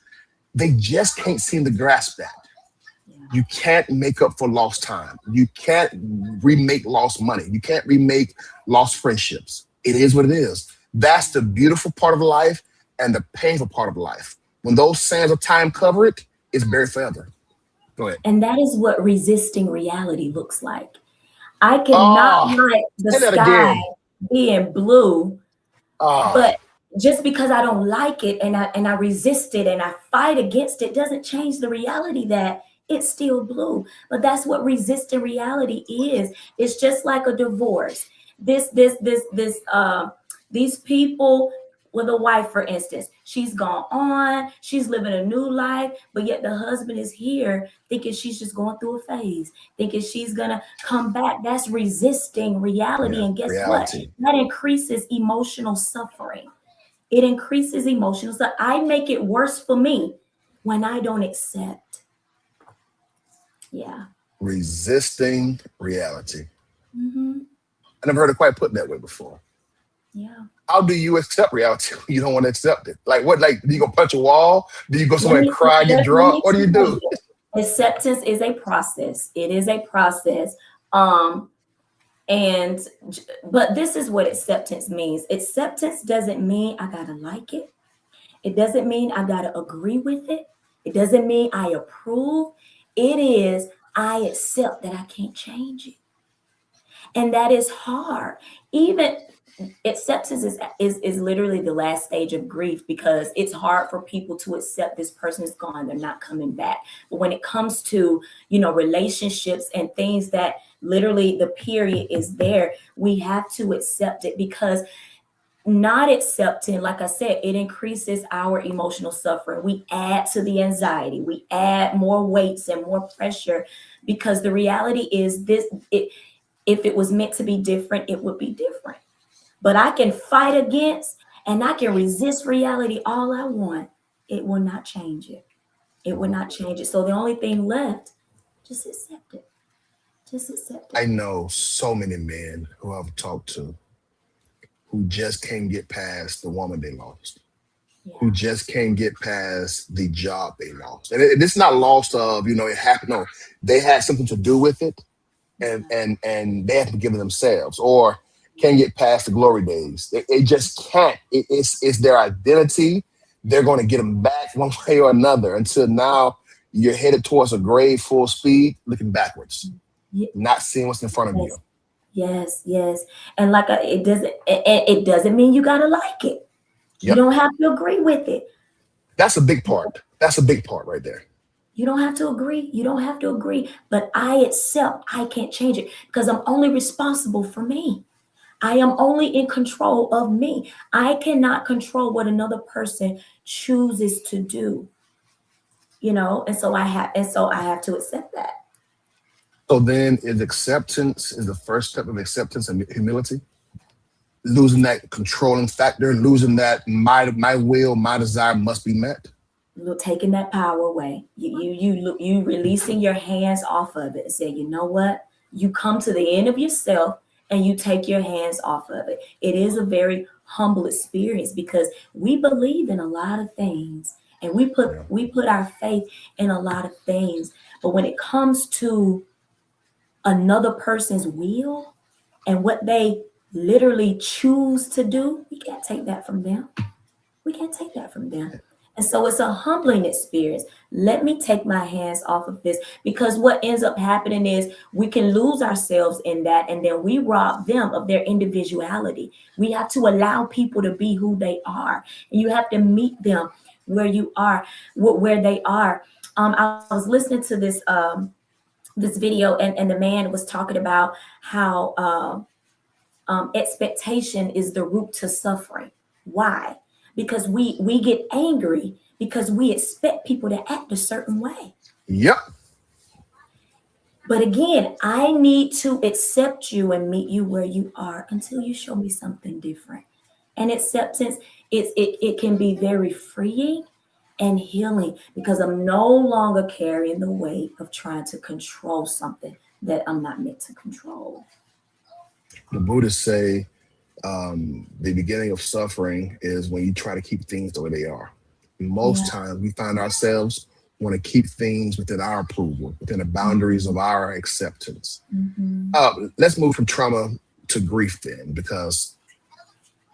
they just can't seem to grasp that. Yeah. You can't make up for lost time. You can't remake lost money. You can't remake lost friendships. It is what it is. That's the beautiful part of life and the painful part of life. When those sands of time cover it, it's buried forever. Go ahead. And that is what resisting reality looks like. I cannot Oh, like the say that sky again. being blue, Oh, but just because I don't like it and I resist it and I fight against it doesn't change the reality that it's still blue. But that's what resisting reality is. It's just like a divorce. These people with a wife, for instance, she's gone on, she's living a new life, but yet the husband is here thinking she's just going through a phase, thinking she's gonna come back. That's resisting reality. yeah, And guess what? reality. That increases emotional suffering. It increases emotional. So I make it worse for me when I don't accept. Yeah. Resisting reality. Hmm. I never heard it quite put that way before. Yeah. How do you accept reality when you don't want to accept it? Like what? Like do you go punch a wall? Do you go Let somewhere and me cry, get let drunk? me What do you tell do? you. Acceptance is a process. It is a process. Um, and but this is what acceptance means. Acceptance doesn't mean I gotta like it. It doesn't mean I gotta agree with it. It doesn't mean I approve. It is I accept that I can't change it. And that is hard. Even acceptance is literally the last stage of grief because it's hard for people to accept this person is gone, they're not coming back. But when it comes to, relationships and things that literally the period is there, we have to accept it because not accepting, like I said, it increases our emotional suffering. We add to the anxiety, we add more weights and more pressure because the reality is if it was meant to be different, it would be different. But I can fight against and I can resist reality all I want. It will not change it. It will not change it. So the only thing left, just accept it. Just accept I it. know so many men who I've talked to who just can't get past the woman they lost, who Yeah. just can't get past the job they lost. And it's not lost of, it happened. No, they had something to do with it and Yeah. and they have to give it themselves or can't get past the glory days. They just can't. It's their identity. They're going to get them back one way or another until now you're headed towards a grave full speed, looking backwards, Ye- not seeing what's in front of Yes. you. Yes. Yes. And it doesn't mean you gotta like it. You Yep. don't have to agree with it. That's a big part. That's a big part right there. You don't have to agree. You don't have to agree. But I accept I can't change it because I'm only responsible for me. I am only in control of me. I cannot control what another person chooses to do, and so I have to accept that. So then is acceptance is the first step of acceptance and humility? Losing that controlling factor, losing that my will, my desire must be met. Taking that power away. You releasing your hands off of it and say, you know what? You come to the end of yourself and you take your hands off of it. It is a very humble experience because we believe in a lot of things and we put Yeah. we put our faith in a lot of things. But when it comes to another person's will and what they literally choose to do, we can't take that from them. We can't take that from them. And so it's a humbling experience. Let me take my hands off of this because what ends up happening is we can lose ourselves in that and then we rob them of their individuality. We have to allow people to be who they are and you have to meet them where you are, where they are. I was listening to this video and the man was talking about how expectation is the root to suffering. Why? Because we get angry because we expect people to act a certain way. Yep. But again, I need to accept you and meet you where you are until you show me something different. And acceptance, it can be very freeing and healing because I'm no longer carrying the weight of trying to control something that I'm not meant to control. The Buddhists say the beginning of suffering is when you try to keep things the way they are. Most Yeah. times we find ourselves want to keep things within our approval, within the boundaries Mhm. of our acceptance. Mhm. Let's move from trauma to grief then, because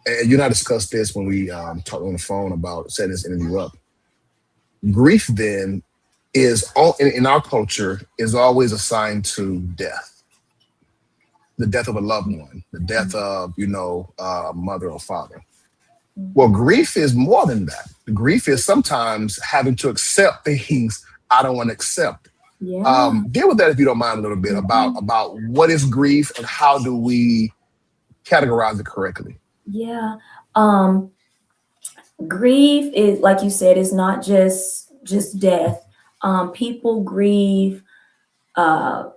and you and I discussed this when we talked on the phone about setting this interview up. Grief then is all in our culture is always assigned to death, the death of a loved one, the death Mhm. of mother or father. Well, Mhm. grief is more than that. Grief is sometimes having to accept things I don't want to accept. Yeah. Deal with that if you don't mind a little bit about Mhm. what is grief and how do we categorize it correctly. Yeah. Um, Grief is, like you said, is not just death. People grieve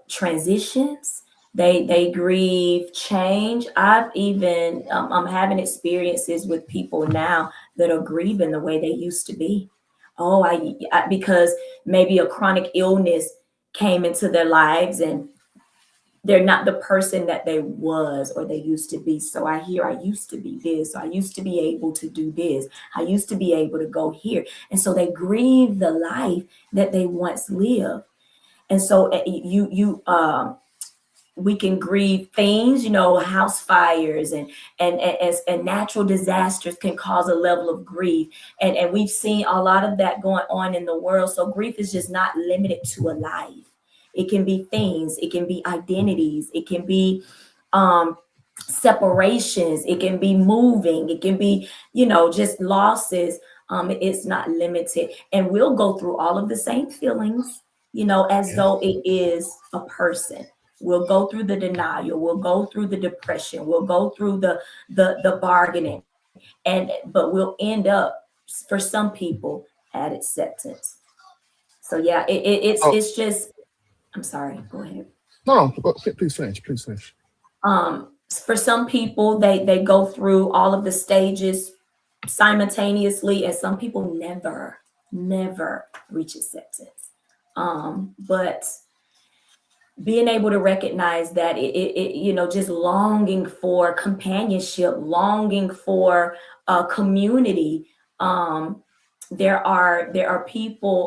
transitions. They grieve change. I've even I'm having experiences with people now that are grieving the way they used to be. Oh, because maybe a chronic illness came into their lives and they're not the person that they was or they used to be. So I hear I used to be this. So I used to be able to do this. I used to be able to go here. And so they grieve the life that they once lived. And so we can grieve things, house fires and natural disasters can cause a level of grief. And we've seen a lot of that going on in the world. So grief is just not limited to a life. It can be things, it can be identities, it can be um separations, it can be moving, it can be, just losses. It's not limited. And we'll go through all of the same feelings, as Yeah. though it is a person. We'll go through the denial. We'll go through the depression. We'll go through the bargaining, but we'll end up, for some people, at acceptance. So yeah, Oh, it's just. I'm sorry. Go ahead. no, no, please finish. Please finish. For some people, they go through all of the stages simultaneously, and some people never reach acceptance. But being able to recognize that just longing for companionship, longing for community. um there are people,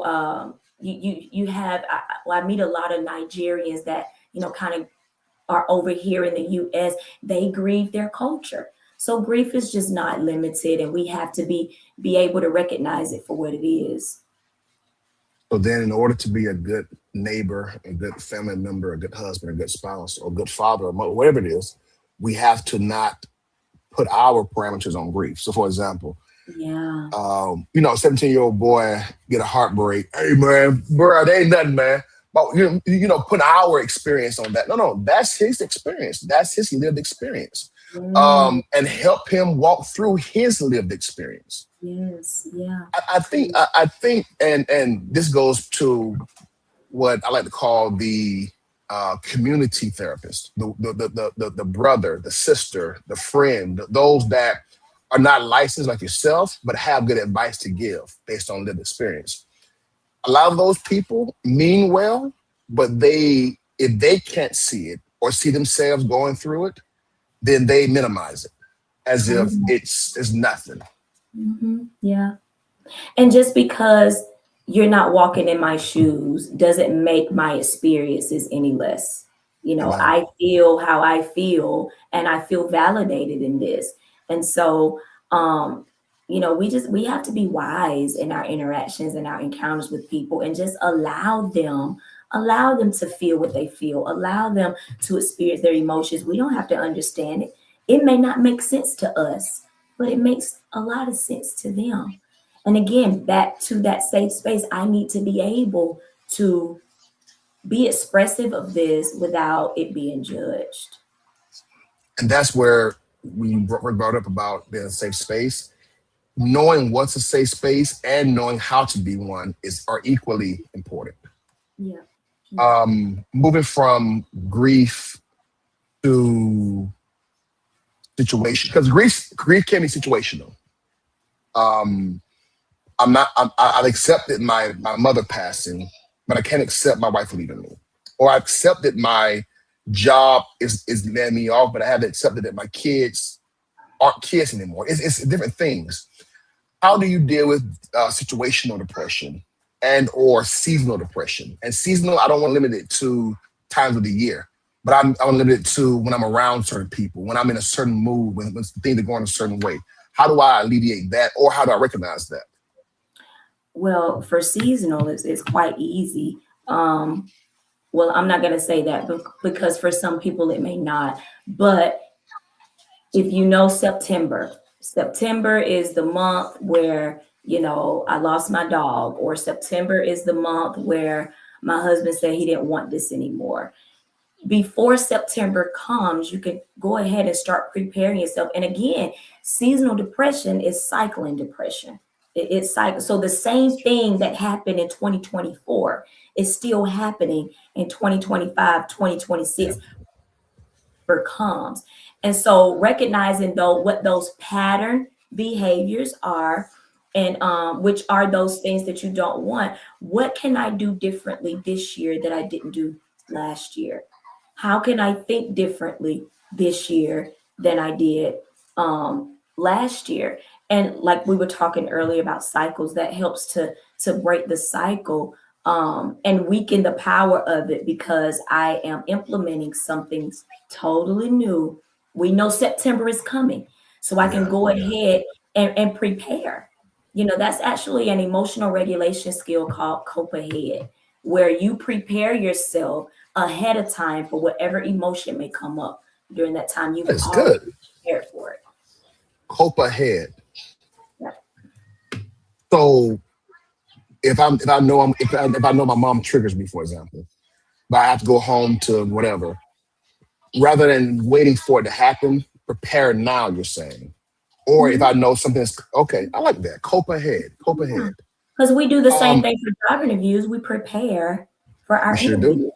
you have I meet a lot of Nigerians that kind of are over here in the US. They grieve their culture. So grief is just not limited, and we have to be able to recognize it for what it is. So then, in order to be a good neighbor, a good family member, a good husband, a good spouse, or good father, or whatever it is, we have to not put our parameters on grief. So, for example, Yeah. 17-year-old boy get a heartbreak. Hey man, bro, they ain't nothing, man. But put our experience on that. No, no, that's his experience. That's his lived experience. Mm, And help him walk through his lived experience. yes. Yeah. I think, and this goes to what I like to call the community therapist, the brother, the sister, the friend, those that are not licensed like yourself, but have good advice to give based on lived experience. A lot of those people mean well, but if they can't see it or see themselves going through it, then they minimize it as Oh, if it's nothing. yeah. And just because you're not walking in my shoes doesn't make my experiences any less. Amen. I feel how I feel, and I feel validated in this. And so, we have to be wise in our interactions and our encounters with people, and just allow them to feel what they feel, allow them to experience their emotions. We don't have to understand it. It may not make sense to us, but it makes a lot of sense to them. And again, back to that safe space, I need to be able to be expressive of this without it being judged. And that's where we were brought up about being a safe space. Knowing what's a safe space and knowing how to be one are equally important. Yeah. Yeah. Moving from grief to situation, because grief can be situational. Um, I've accepted my mother passing, but I can't accept my wife leaving me, or I accepted my job is letting me off, but I have accepted that my kids aren't kids anymore. It's different things. How do you deal with situational depression and or seasonal depression? And seasonal, I don't want to limit it to times of the year, but I'm limited to when I'm around certain people, when I'm in a certain mood, when things are going a certain way. How do I alleviate that, or how do I recognize that? Well, for seasonal, it's quite easy. Well, I'm not going to say that because for some people it may not. But if you know September is the month where, I lost my dog, or September is the month where my husband said he didn't want this anymore. Before September comes, you can go ahead and start preparing yourself. And again, seasonal depression is cycling depression. It's cycle. So the same thing that happened in 2024 is still happening in 2025, Yeah. 2026 comes. And so recognizing though what those pattern behaviors are, and which are those things that you don't want. What can I do differently this year that I didn't do last year? How can I think differently this year than I did last year? And like we were talking earlier about cycles, that helps to break the cycle and weaken the power of it, because I am implementing something totally new. We know September is coming, so I can Yeah. go Yeah. ahead and prepare. That's actually an emotional regulation skill called cope ahead, where you prepare yourself ahead of time for whatever emotion may come up during that time. You've That's already good. prepared for it. Hope ahead. Yeah. So if I know my mom triggers me, for example, but I have to go home to whatever, rather than waiting for it to happen, prepare now. You're saying, or if Mhm. I know something's okay, I like that. Cope ahead. Cope Yeah. ahead. Because we do the same Um, thing for job interviews. We prepare for we our sure do. interview.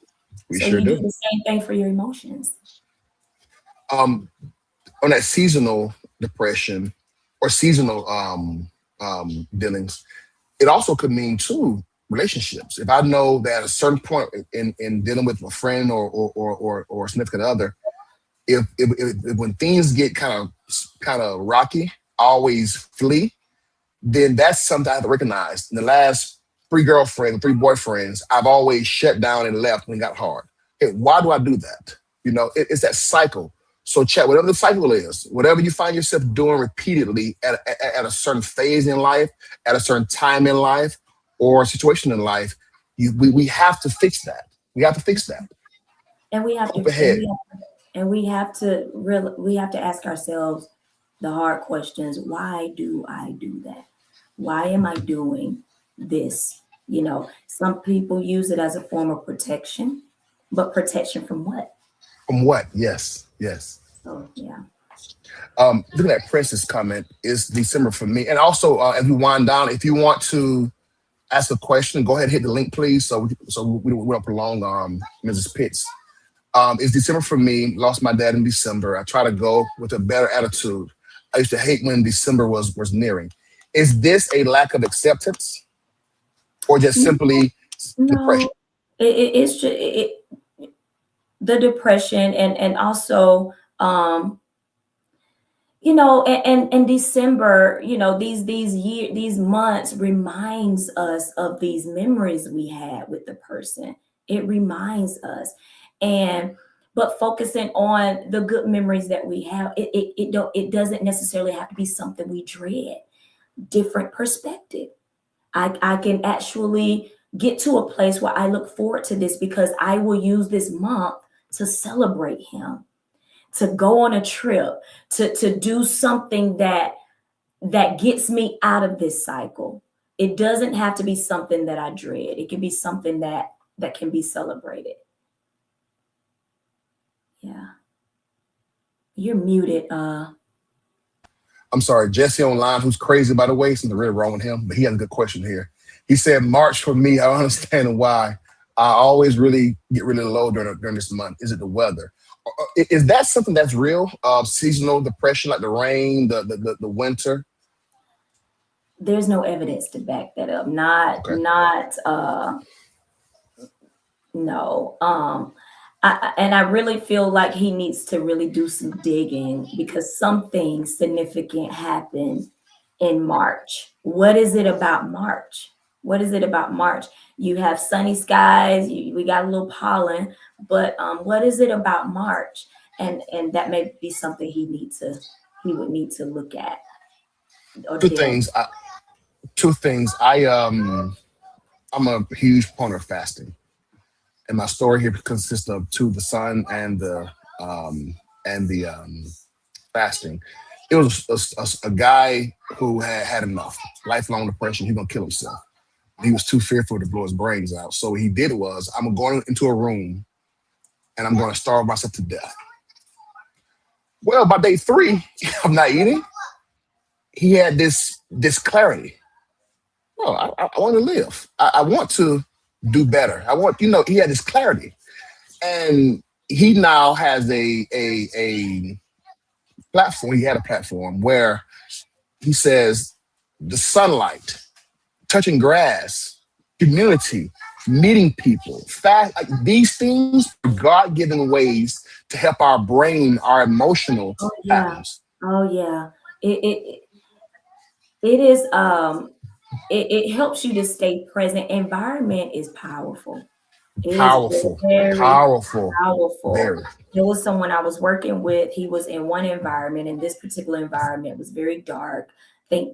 We So sure you do do. the same thing for your emotions. Um, on that seasonal depression or seasonal dealings, it also could mean too relationships. If I know that at a certain point in dealing with a friend or a significant other, if when things get kind of rocky, I always flee, then that's something I have to recognize. In the last three girlfriends, three boyfriends, I've always shut down and left when it got hard. Okay, why do I do that? It's that cycle. So, chat, whatever the cycle is, whatever you find yourself doing repeatedly at a certain phase in life, at a certain time in life, or situation in life, we have to fix that. We have to fix that. And we have Hope to and ahead. we have to ask ourselves the hard questions. Why do I do that? Why am I doing this? Some people use it as a form of protection, but protection from what? From what? Yes, yes. So yeah. Looking at Prince's comment, is December for me. And also, as we wind down, if you want to ask a question, go ahead and hit the link, please. So we don't prolong Mrs. Pitts. It's December for me. Lost my dad in December. I try to go with a better attitude. I used to hate when December was nearing. Is this a lack of acceptance or just simply depression? No, it's just the depression, and also and December, these months reminds us of these memories we had with the person. It reminds us. And but focusing on the good memories that we have, it doesn't necessarily have to be something we dread. Different perspective. I can actually get to a place where I look forward to this, because I will use this month to celebrate him, to go on a trip, to do something that gets me out of this cycle. It doesn't have to be something that I dread. It can be something that can be celebrated. Yeah. You're muted. I'm sorry, Jesse online, who's crazy by the way, something really wrong with him, but he has a good question here. He said, March for me, I don't understand why. I always really get really low during this month. Is it the weather? Is that something that's real? Seasonal depression, like the rain, the winter? There's no evidence to back that up. Not Okay. not no. And I really feel like he needs to really do some digging because something significant happened in March. What is it about March? What is it about March? You have sunny skies, we got a little pollen, but what is it about March? And that may be something he would need to look at or Two delve. things. Two things. I'm a huge proponent of fasting, and my story here consists of two: the sun and the fasting. It was a guy who had enough, lifelong depression. He gonna kill himself. He was too fearful to blow his brains out. So what he did was, I'm going into a room and I'm going to starve myself to death. Well, by day 3 of not eating, he had this clarity. Oh, I want to live. I want to do better. I want, he had this clarity. And he now has a platform. He had a platform where he says the sunlight, touching grass, community, meeting people, fast, like these things are God-given ways to help our brain, our emotional Oh yeah. patterns. Oh yeah. It it is it helps you to stay present. Environment is powerful. It is Powerful, very powerful, powerful. very. There was someone I was working with. He was in one environment, and this particular environment was very dark. I think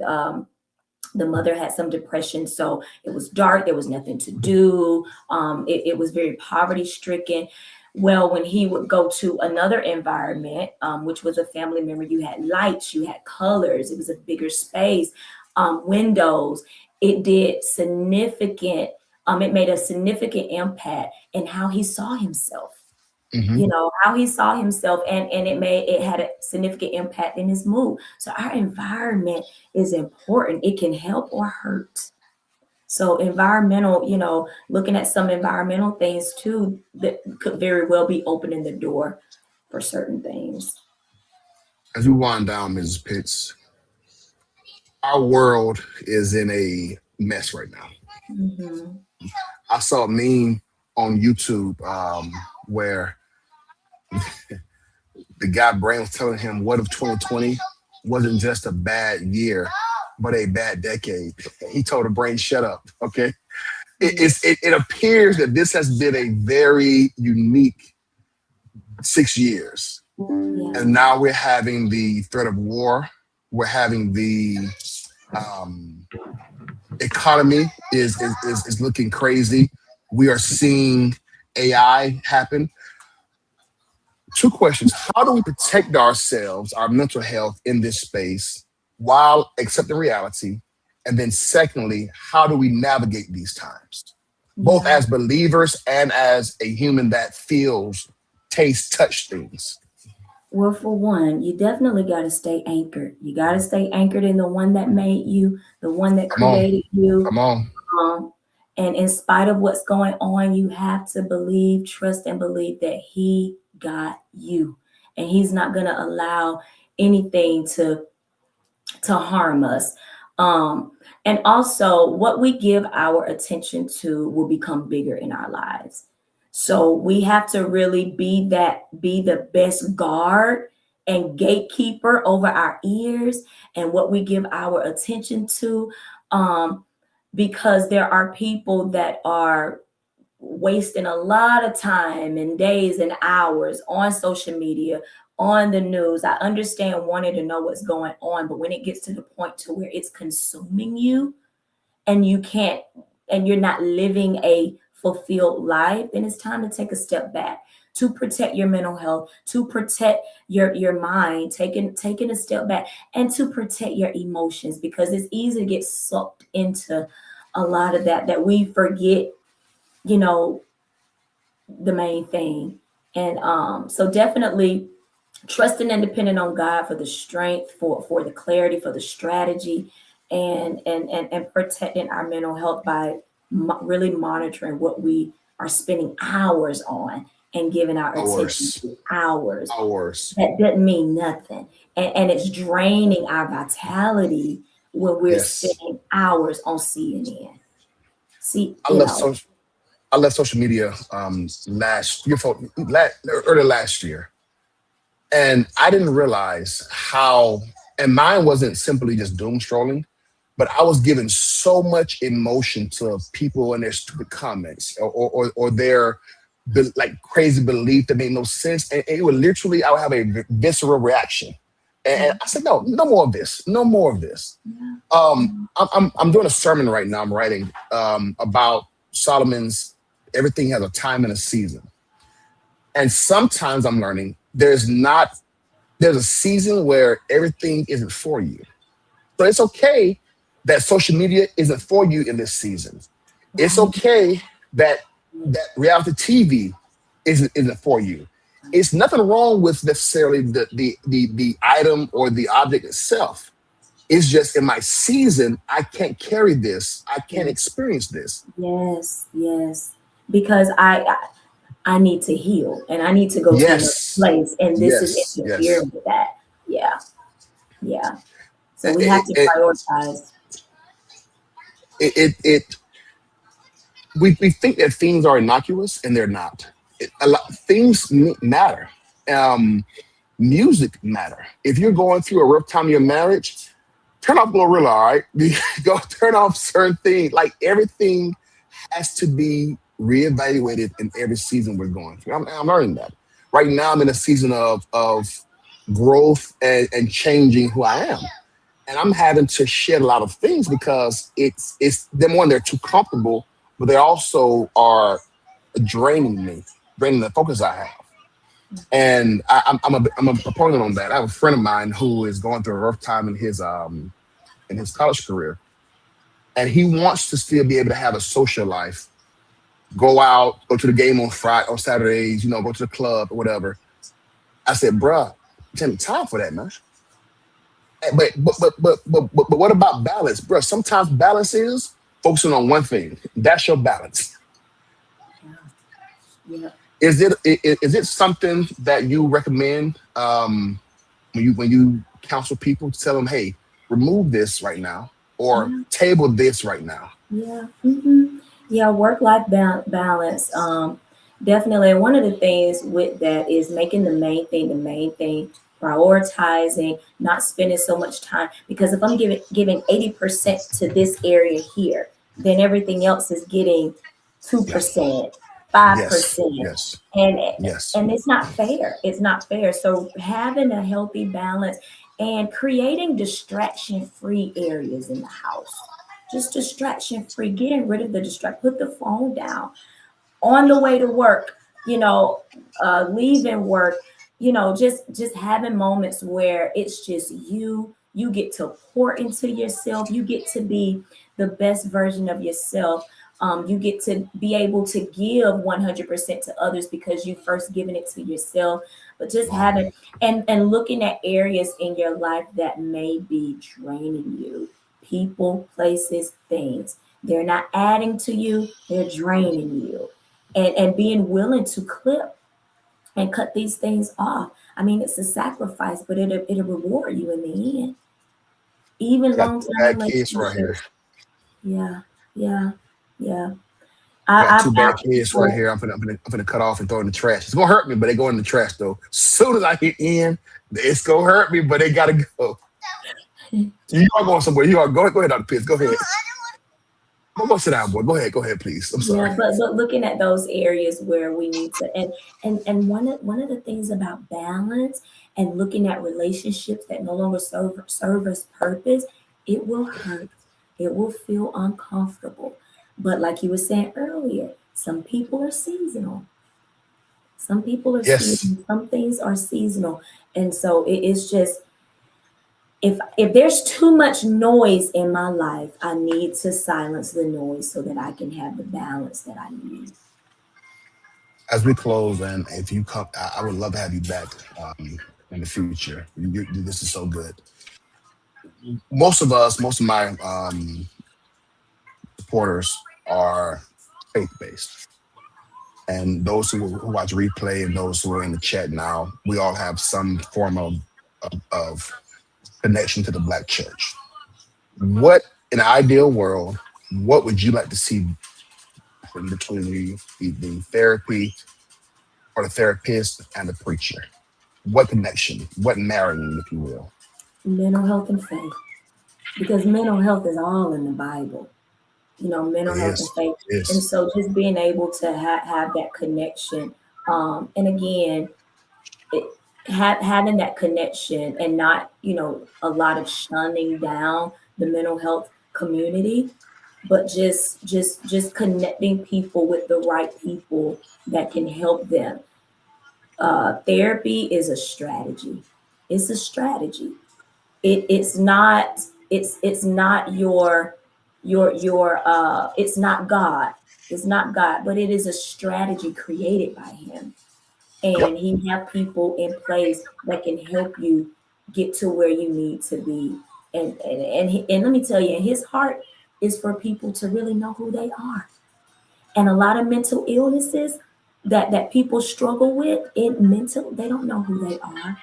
the mother had some depression, so it was dark. There was nothing to do. It was very poverty stricken. Well, when he would go to another environment, which was a family member, you had lights, you had colors. It was a bigger space, windows. It did significant. It made a significant impact in how he saw himself. Hmm. How he saw himself, and it had a significant impact in his mood. So our environment is important. It can help or hurt. So environmental, looking at some environmental things too that could very well be opening the door for certain things. As we wind down, Mrs. Pitts, our world is in a mess right now. Hmm. I saw a meme on YouTube where the guy Brain was telling him, what if 2020 wasn't just a bad year, but a bad decade? He told the brain, shut up. Okay. Yeah. It appears that this has been a very unique 6 years. Yeah. And now we're having the threat of war. We're having the um, economy is looking crazy. We are seeing AI happen. Two questions. How do we protect ourselves, our mental health in this space while accepting reality? And then secondly, how do we navigate these times? Both Yeah. as believers and as a human that feels, tastes, touch things. Well, for one, you definitely got to stay anchored. You got to stay anchored in the one that made you, the one that Come on. created you. Come on. Um, and in spite of what's going on, you have to believe, trust, and believe that He got you, and He's not going to allow anything to harm us. Um, and also, what we give our attention to will become bigger in our lives. So we have to really be the best guard and gatekeeper over our ears and what we give our attention to. Um, because there are people that are wasting a lot of time and days and hours on social media, on the news. I understand wanting to know what's going on, but when it gets to the point to where it's consuming you and you can't, and you're not living a fulfilled life, then it's time to take a step back to protect your mental health, to protect your mind, taking a step back, and to protect your emotions, because it's easy to get sucked into a lot of that we forget, you know, the main thing. And so definitely trusting and depending on God for the strength, for the clarity, for the strategy, and protecting our mental health by really monitoring what we are spending hours on and giving our attention Hours. to hours. Hours. That doesn't mean nothing. And it's draining our vitality when we're Yes. spending hours on CNN. See, I love social. I left social media early last year, and I didn't realize how. And mine wasn't simply just doom strolling, but I was giving so much emotion to people and their stupid comments or their like crazy belief that made no sense, and it would literally I would have a visceral reaction, and Yeah. I said, no, no more of this, no more of this. Yeah. I'm doing a sermon right now. I'm writing about Solomon's everything has a time and a season. And sometimes I'm learning there's a season where everything isn't for you. So it's okay that social media isn't for you in this season. It's Right. okay that that reality TV isn't for you. It's nothing wrong with necessarily the item or the object itself. It's just in my season, I can't carry this. I can't Yes. experience this. Yes. Yes. Because I need to heal and I need to go to another Yes, place, and this is yes, yes. interfering with that. Yeah. Yeah. So we have It, to it, prioritize. it we think that things are innocuous and they're not. Things matter. Um, Music matter. If you're going through a rough time in your marriage, turn off Glorilla, all right? Go turn off certain things. Like everything has to be reevaluated in every season we're going through. I'm learning that. Right now, I'm in a season of growth and changing who I am. And I'm having to shed a lot of things because it's them one, they're too comfortable, but they also are draining me, draining the focus I have. And I'm a proponent on that. I have a friend of mine who is going through a rough time in his college career, and he wants to still be able to have a social life, go out, go to the game on Friday or Saturdays, go to the club or whatever. I said, bruh, take time for that, man. But what about balance, bruh? Sometimes balance is focusing on one thing. That's your balance. Yeah. Yeah. Is it something that you recommend when you counsel people to tell them, hey, remove this right now or Yeah. table this right now? Yeah. Yeah. Work-life balance. Definitely. And one of the things with that is making the main thing, prioritizing, not spending so much time. Because if I'm giving 80% to this area here, then everything else is getting Yes, 2%, five yes, percent, yes, and yes. and it's not fair. It's not fair. So having a healthy balance and creating distraction-free areas in the house, just distraction-free, getting rid of the distract. Put the phone down on the way to work, you know, leaving work, just having moments where it's just you get to pour into yourself, you get to be the best version of yourself. You get to be able to give 100% to others because you first given it to yourself. But just Um, having and looking at areas in your life that may be draining you, people, places, things, they're not adding to you, they're draining you, and being willing to clip and cut these things off. I mean, it's a sacrifice, but it'll reward you in the end. Even got long two term bad kids right here. relationships. Yeah, yeah, yeah. I got I two bad found kids right people. here. I'm gonna cut off and throw in the trash. It's gonna hurt me, but they go in the trash though. Soon as I hit in, it's gonna hurt me, but they gotta go. You are going somewhere. You are go ahead, Dr. Pitts. Go ahead. Go sit down, boy. Go ahead, please. I'm sorry. Yeah, but looking at those areas where we need to, and one of the things about balance and looking at relationships that no longer serve us purpose, it will hurt. It will feel uncomfortable. But like you were saying earlier, some people are seasonal. Some people are Yes. seasonal. Some things are seasonal, and so it's just, if there's too much noise in my life, I need to silence the noise so that I can have the balance that I need. As we close, and if you come, I would love to have you back in the future. This is so good. Most of my supporters are faith based, and those who watch replay and those who are in the chat now, we all have some form of connection to the Black church. What in an ideal world, what would you like to see happen between the therapy or the therapist and the preacher? What connection? What marrying, if you will? Mental health and faith, because mental health is all in the Bible. Mental It health and is. faith. It And is. so just being able to have that connection, and again, it, having that connection and not, a lot of shunning down the mental health community, but just connecting people with the right people that can help them. Therapy is a strategy. It's a strategy. It's not, it's not your it's not God. It's not God, but it is a strategy created by him. Yep. And he have people in place that can help you get to where you need to be. And let me tell you, his heart is for people to really know who they are. And a lot of mental illnesses that people struggle with, they don't know who they are.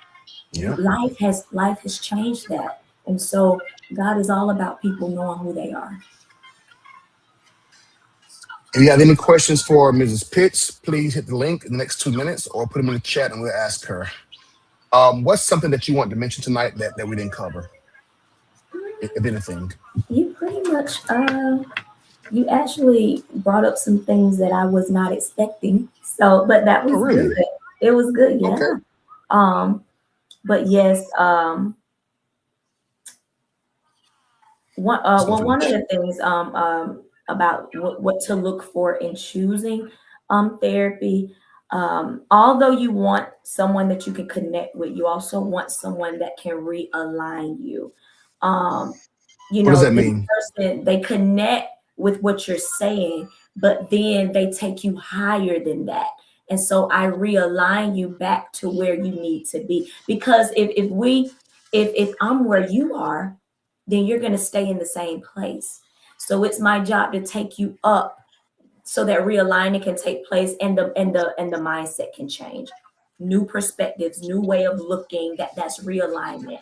Yep. Life has changed that. And so God is all about people knowing who they are. If you have any questions for Mrs. Pitts, please hit the link in the next 2 minutes or put them in the chat and we'll ask her. What's something that you want to mention tonight that we didn't cover, if anything? You pretty much you actually brought up some things that I was not expecting. So, but that Oh, was good. really? It was good, yeah. Okay. Um, but yes, Something. one of the things about what to look for in choosing therapy, although you want someone that you can connect with, you also want someone that can realign you. Um, What does that this mean? person, they connect with what you're saying, but then they take you higher than that. And so I realign you back to where you need to be. Because if I'm where you are, then you're going to stay in the same place. So it's my job to take you up so that realigning can take place and the mindset can change. New perspectives, new way of looking, that's realignment.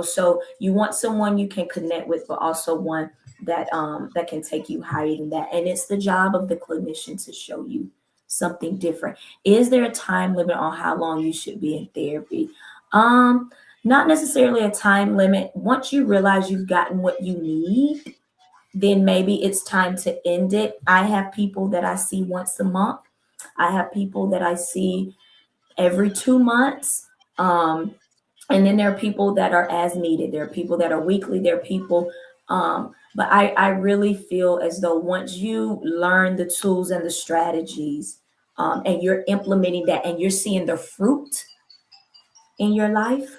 So you want someone you can connect with, but also one that can take you higher than that. And it's the job of the clinician to show you something different. Is there a time limit on how long you should be in therapy? Um, Not necessarily a time limit. Once you realize you've gotten what you need, then maybe it's time to end it. I have people that I see once a month. I have people that I see every 2 months. And then there are people that are as needed. There are people that are weekly. There are people. But I really feel as though once you learn the tools and the strategies, and you're implementing that and you're seeing the fruit in your life,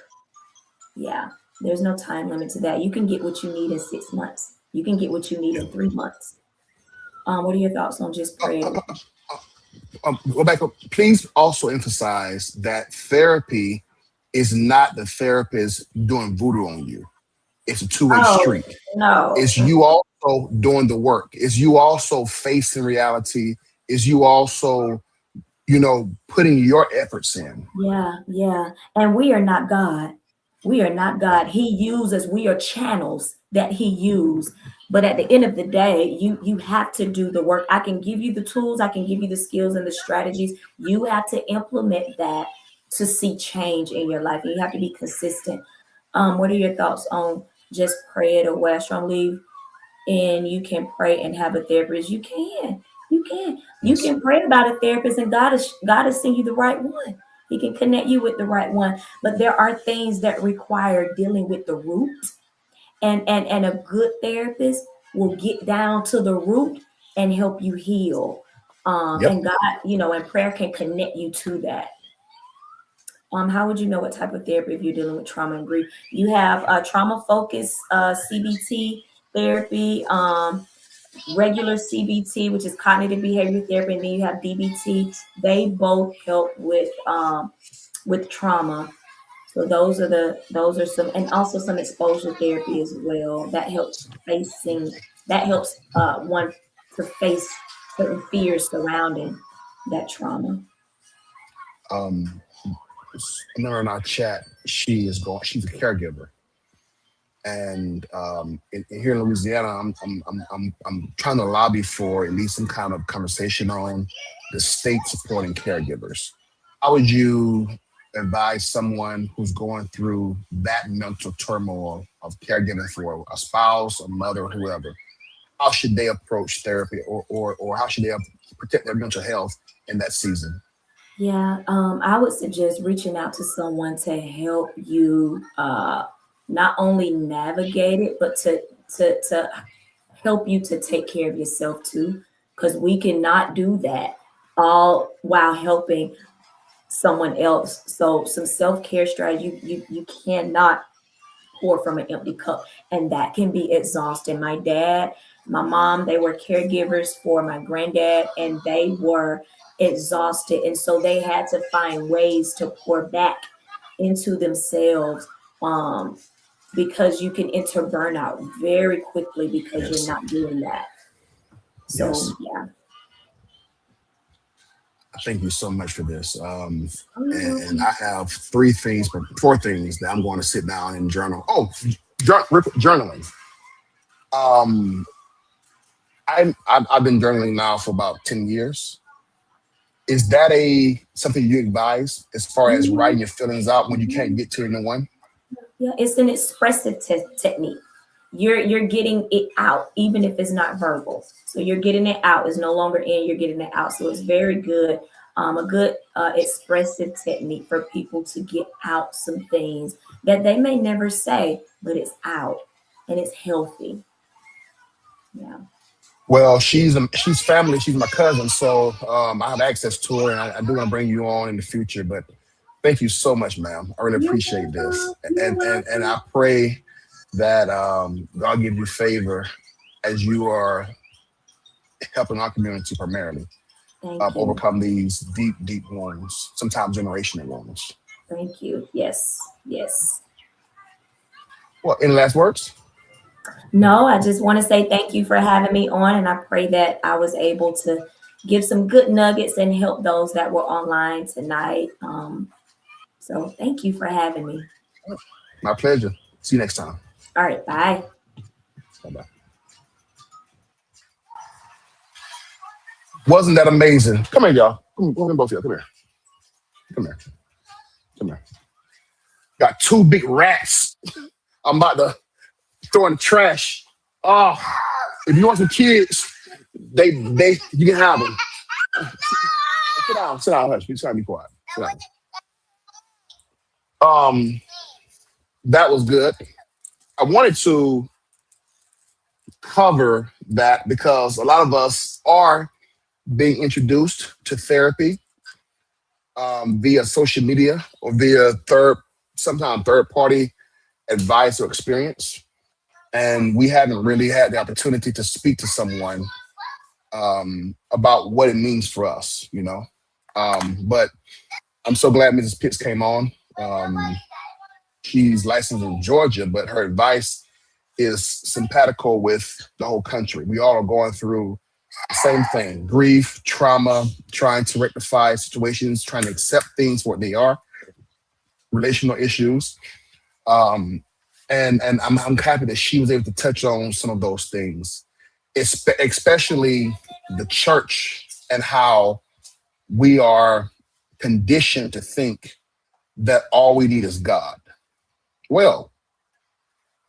yeah, there's no time limit to that. You can get what you need in 6 months. You can get what you need Yeah. in 3 months. What are your thoughts on just Uh, prayer? uh, Go back up. Please also emphasize that therapy is not the therapist doing voodoo on you. It's a two-way Oh, street. no. It's you also doing the work. It's you also facing reality. It's you also, putting your efforts in. Yeah, yeah. And we are not God. We are not Yeah. God. He uses, we are channels that he used. But at the end of the day, you have to do the work. I can give you the tools, I can give you the skills and the strategies. You have to implement that to see change in your life. And you have to be consistent. What are your thoughts on just pray it away? Strong leave and you can pray and have a therapist. You Yes. can pray about a therapist, and God is send you the right one. He can connect you with the right one. But there are things that require dealing with the root, and a good therapist will get down to the root and help you heal. Yep. And God, and prayer can connect you to that. How would you know what type of therapy if you're dealing with trauma and grief? You have trauma focused CBT therapy, regular CBT, which is cognitive behavior therapy, and then you have DBT. They both help with trauma. So those are some, and also some exposure therapy as well. That helps one to face certain fears surrounding that trauma. Um, Another in our chat, she's a caregiver. And here in Louisiana, I'm trying to lobby for at least some kind of conversation on the state supporting caregivers. How would you advise someone who's going through that mental turmoil of caregiving for a spouse, a mother, whoever? How should they approach therapy, or how should they protect their mental health in that season? Yeah, I would suggest reaching out to someone to help you not only navigate it, but to help you to take care of yourself too, because we cannot do that all while helping someone else. So some self-care strategy, you cannot pour from an empty cup, and that can be exhausting. My dad, my mom, they were caregivers for my granddad, and they were exhausted, and so they had to find ways to pour back into themselves, um, because you can enter burnout very quickly because you're Yes, not doing that. So yes. yeah. Thank you so much for this. Oh, you're And welcome. I have four things that I'm going to sit down and journal. Oh, journaling. Um, I've been journaling now for about 10 years. Is that a something you advise as far as Mhm, writing your feelings out when you can't mhm. get to anyone? Yeah, it's an expressive technique. You're getting it out, even if it's not verbal. So you're getting it out. It's no longer in. You're getting it out. So it's very good. A good expressive technique for people to get out some things that they may never say, but it's out and it's healthy. Yeah. Well, she's family. She's my cousin, so I have access to her, and I do want to bring you on in the future. But thank you so much, ma'am. I really You're appreciate this, welcome. You're and welcome. I pray that God give you favor as you are helping our community primarily Thank you. overcome these deep, deep wounds, sometimes generational wounds. Thank you. Yes. Yes. Well, any last words? No, I just want to say thank you for having me on, and I pray that I was able to give some good nuggets and help those that were online tonight. So thank you for having me. My pleasure. See you next time. All right, bye. Bye bye. Wasn't that amazing? Come here, y'all. Come here, both of y'all. Come here. Come here. Come here. Got two big rats. I'm about to throw in the trash. Oh, if you want some kids, they you can have them. Sit down, hush. Be trying to be quiet. Sit down. Um, that was good. I wanted to cover that because a lot of us are being introduced to therapy via social media or via sometimes third party advice or experience, and we haven't really had the opportunity to speak to someone about what it means for us. But I'm so glad Mrs. Pitts came on. She's licensed in Georgia, but her advice is simpatico with the whole country. We all are going through the same thing: grief, trauma, trying to rectify situations, trying to accept things for what they are, relational issues. Um, and I'm happy that she was able to touch on some of those things, especially the church and how we are conditioned to think that all we need is God. Well,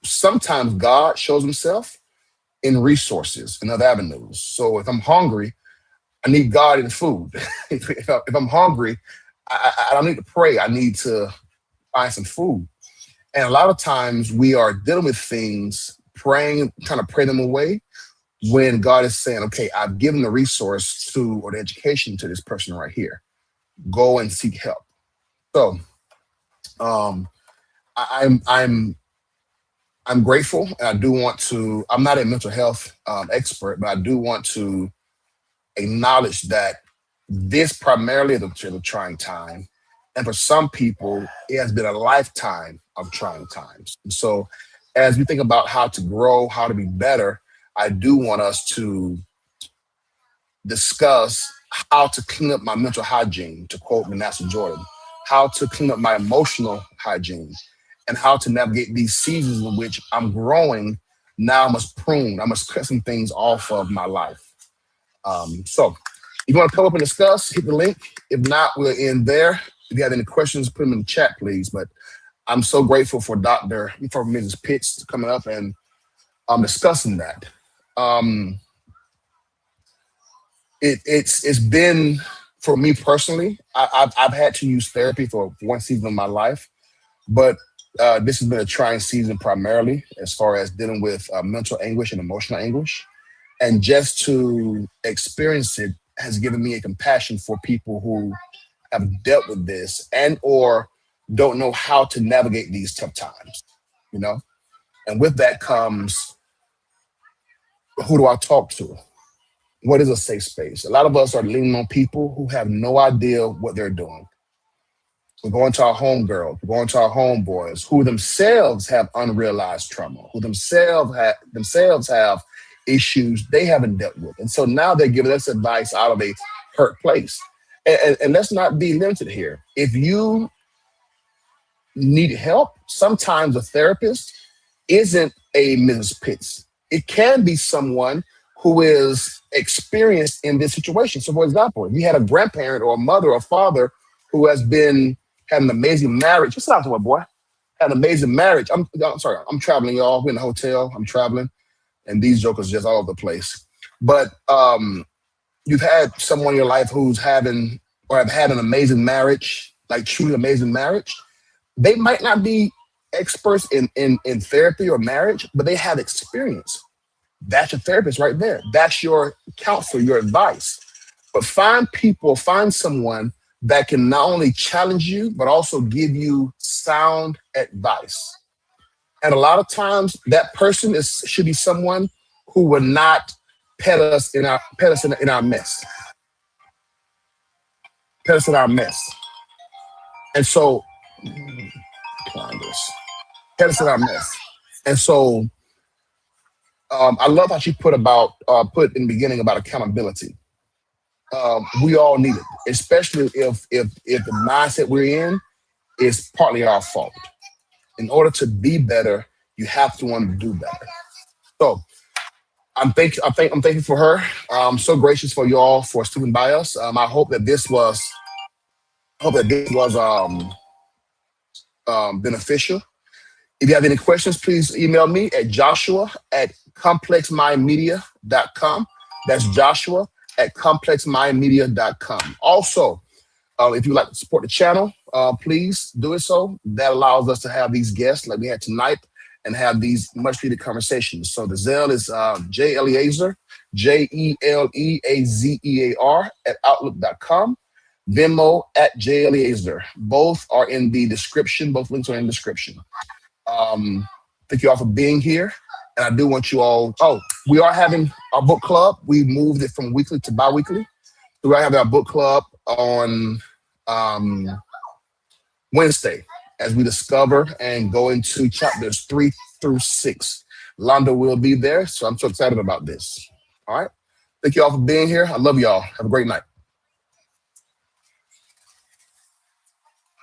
sometimes God shows himself in resources and other avenues. So if I'm hungry, I need God in food. If I'm hungry, I don't need to pray. I need to find some food. And a lot of times we are dealing with things, praying, trying to pray them away when God is saying, okay, I've given the resource to or the education to this person right here. Go and seek help. So um, I'm grateful. And I do want to, I'm not a mental health expert, but I do want to acknowledge that this primarily is a trying time. And for some people, it has been a lifetime of trying times. And so as we think about how to grow, how to be better, I do want us to discuss how to clean up my mental hygiene, to quote Manasseh Jordan, how to clean up my emotional hygiene. and how to navigate these seasons in which I'm growing. Now I must prune. I must cut some things off of my life. So if you want to come up and discuss, hit the link. If not, we'll end there. If you have any questions, put them in the chat, please. But I'm so grateful for Mrs. Pitts coming up and discussing that. It's been, for me personally, I've had to use therapy for one season of my life, but this has been a trying season primarily as far as dealing with mental anguish and emotional anguish. And just to experience it has given me a compassion for people who have dealt with this and or don't know how to navigate these tough times, you know? And with that comes, who do I talk to? What is a safe space? A lot of us are leaning on people who have no idea what they're doing. We're going to our homegirls, we're going to our homeboys who themselves have unrealized trauma, who themselves have issues they haven't dealt with. And so now they're giving us advice out of a hurt place. And let's not be limited here. If you need help, sometimes a therapist isn't a Mrs. Pitts. It can be someone who is experienced in this situation. So for example, if you had a grandparent or a mother or father who had an amazing marriage, just out to my boy, had an amazing marriage. I'm sorry, I'm traveling, y'all. We're in a hotel, I'm traveling, and these jokers just all over the place. But you've had someone in your life who's having or have had an amazing marriage, like truly amazing marriage. They might not be experts in therapy or marriage, but they have experience. That's your therapist right there. That's your counselor, your advice. But find someone that can not only challenge you, but also give you sound advice. And a lot of times that person should be someone who will not pet us in our mess. Pet us in our mess. And so, pet us in our mess. And so, I love how she put in the beginning about accountability. We all need it, especially if the mindset we're in is partly our fault. In order to be better, you have to want to do better. So I'm thankful for her. I'm so gracious for you all for stopping by us. I hope that this was beneficial. If you have any questions, please email me at joshua@complexmindmedia.com. That's joshua@complexmindmedia.com. Also, if you'd like to support the channel, please do it so. That allows us to have these guests like we had tonight and have these much needed conversations. So the Zelle is Ele'azear, JELEAZEAR @outlook.com. Venmo @Ele'azear. Both are in the description. Both links are in the description. Thank you all for being here. And I do want you all, we are having our book club. We moved it from weekly to bi-weekly. So we're having our book club on Wednesday as we discover and go into chapters 3 through 6. Londa will be there, so I'm so excited about this. All right. Thank you all for being here. I love y'all. Have a great night.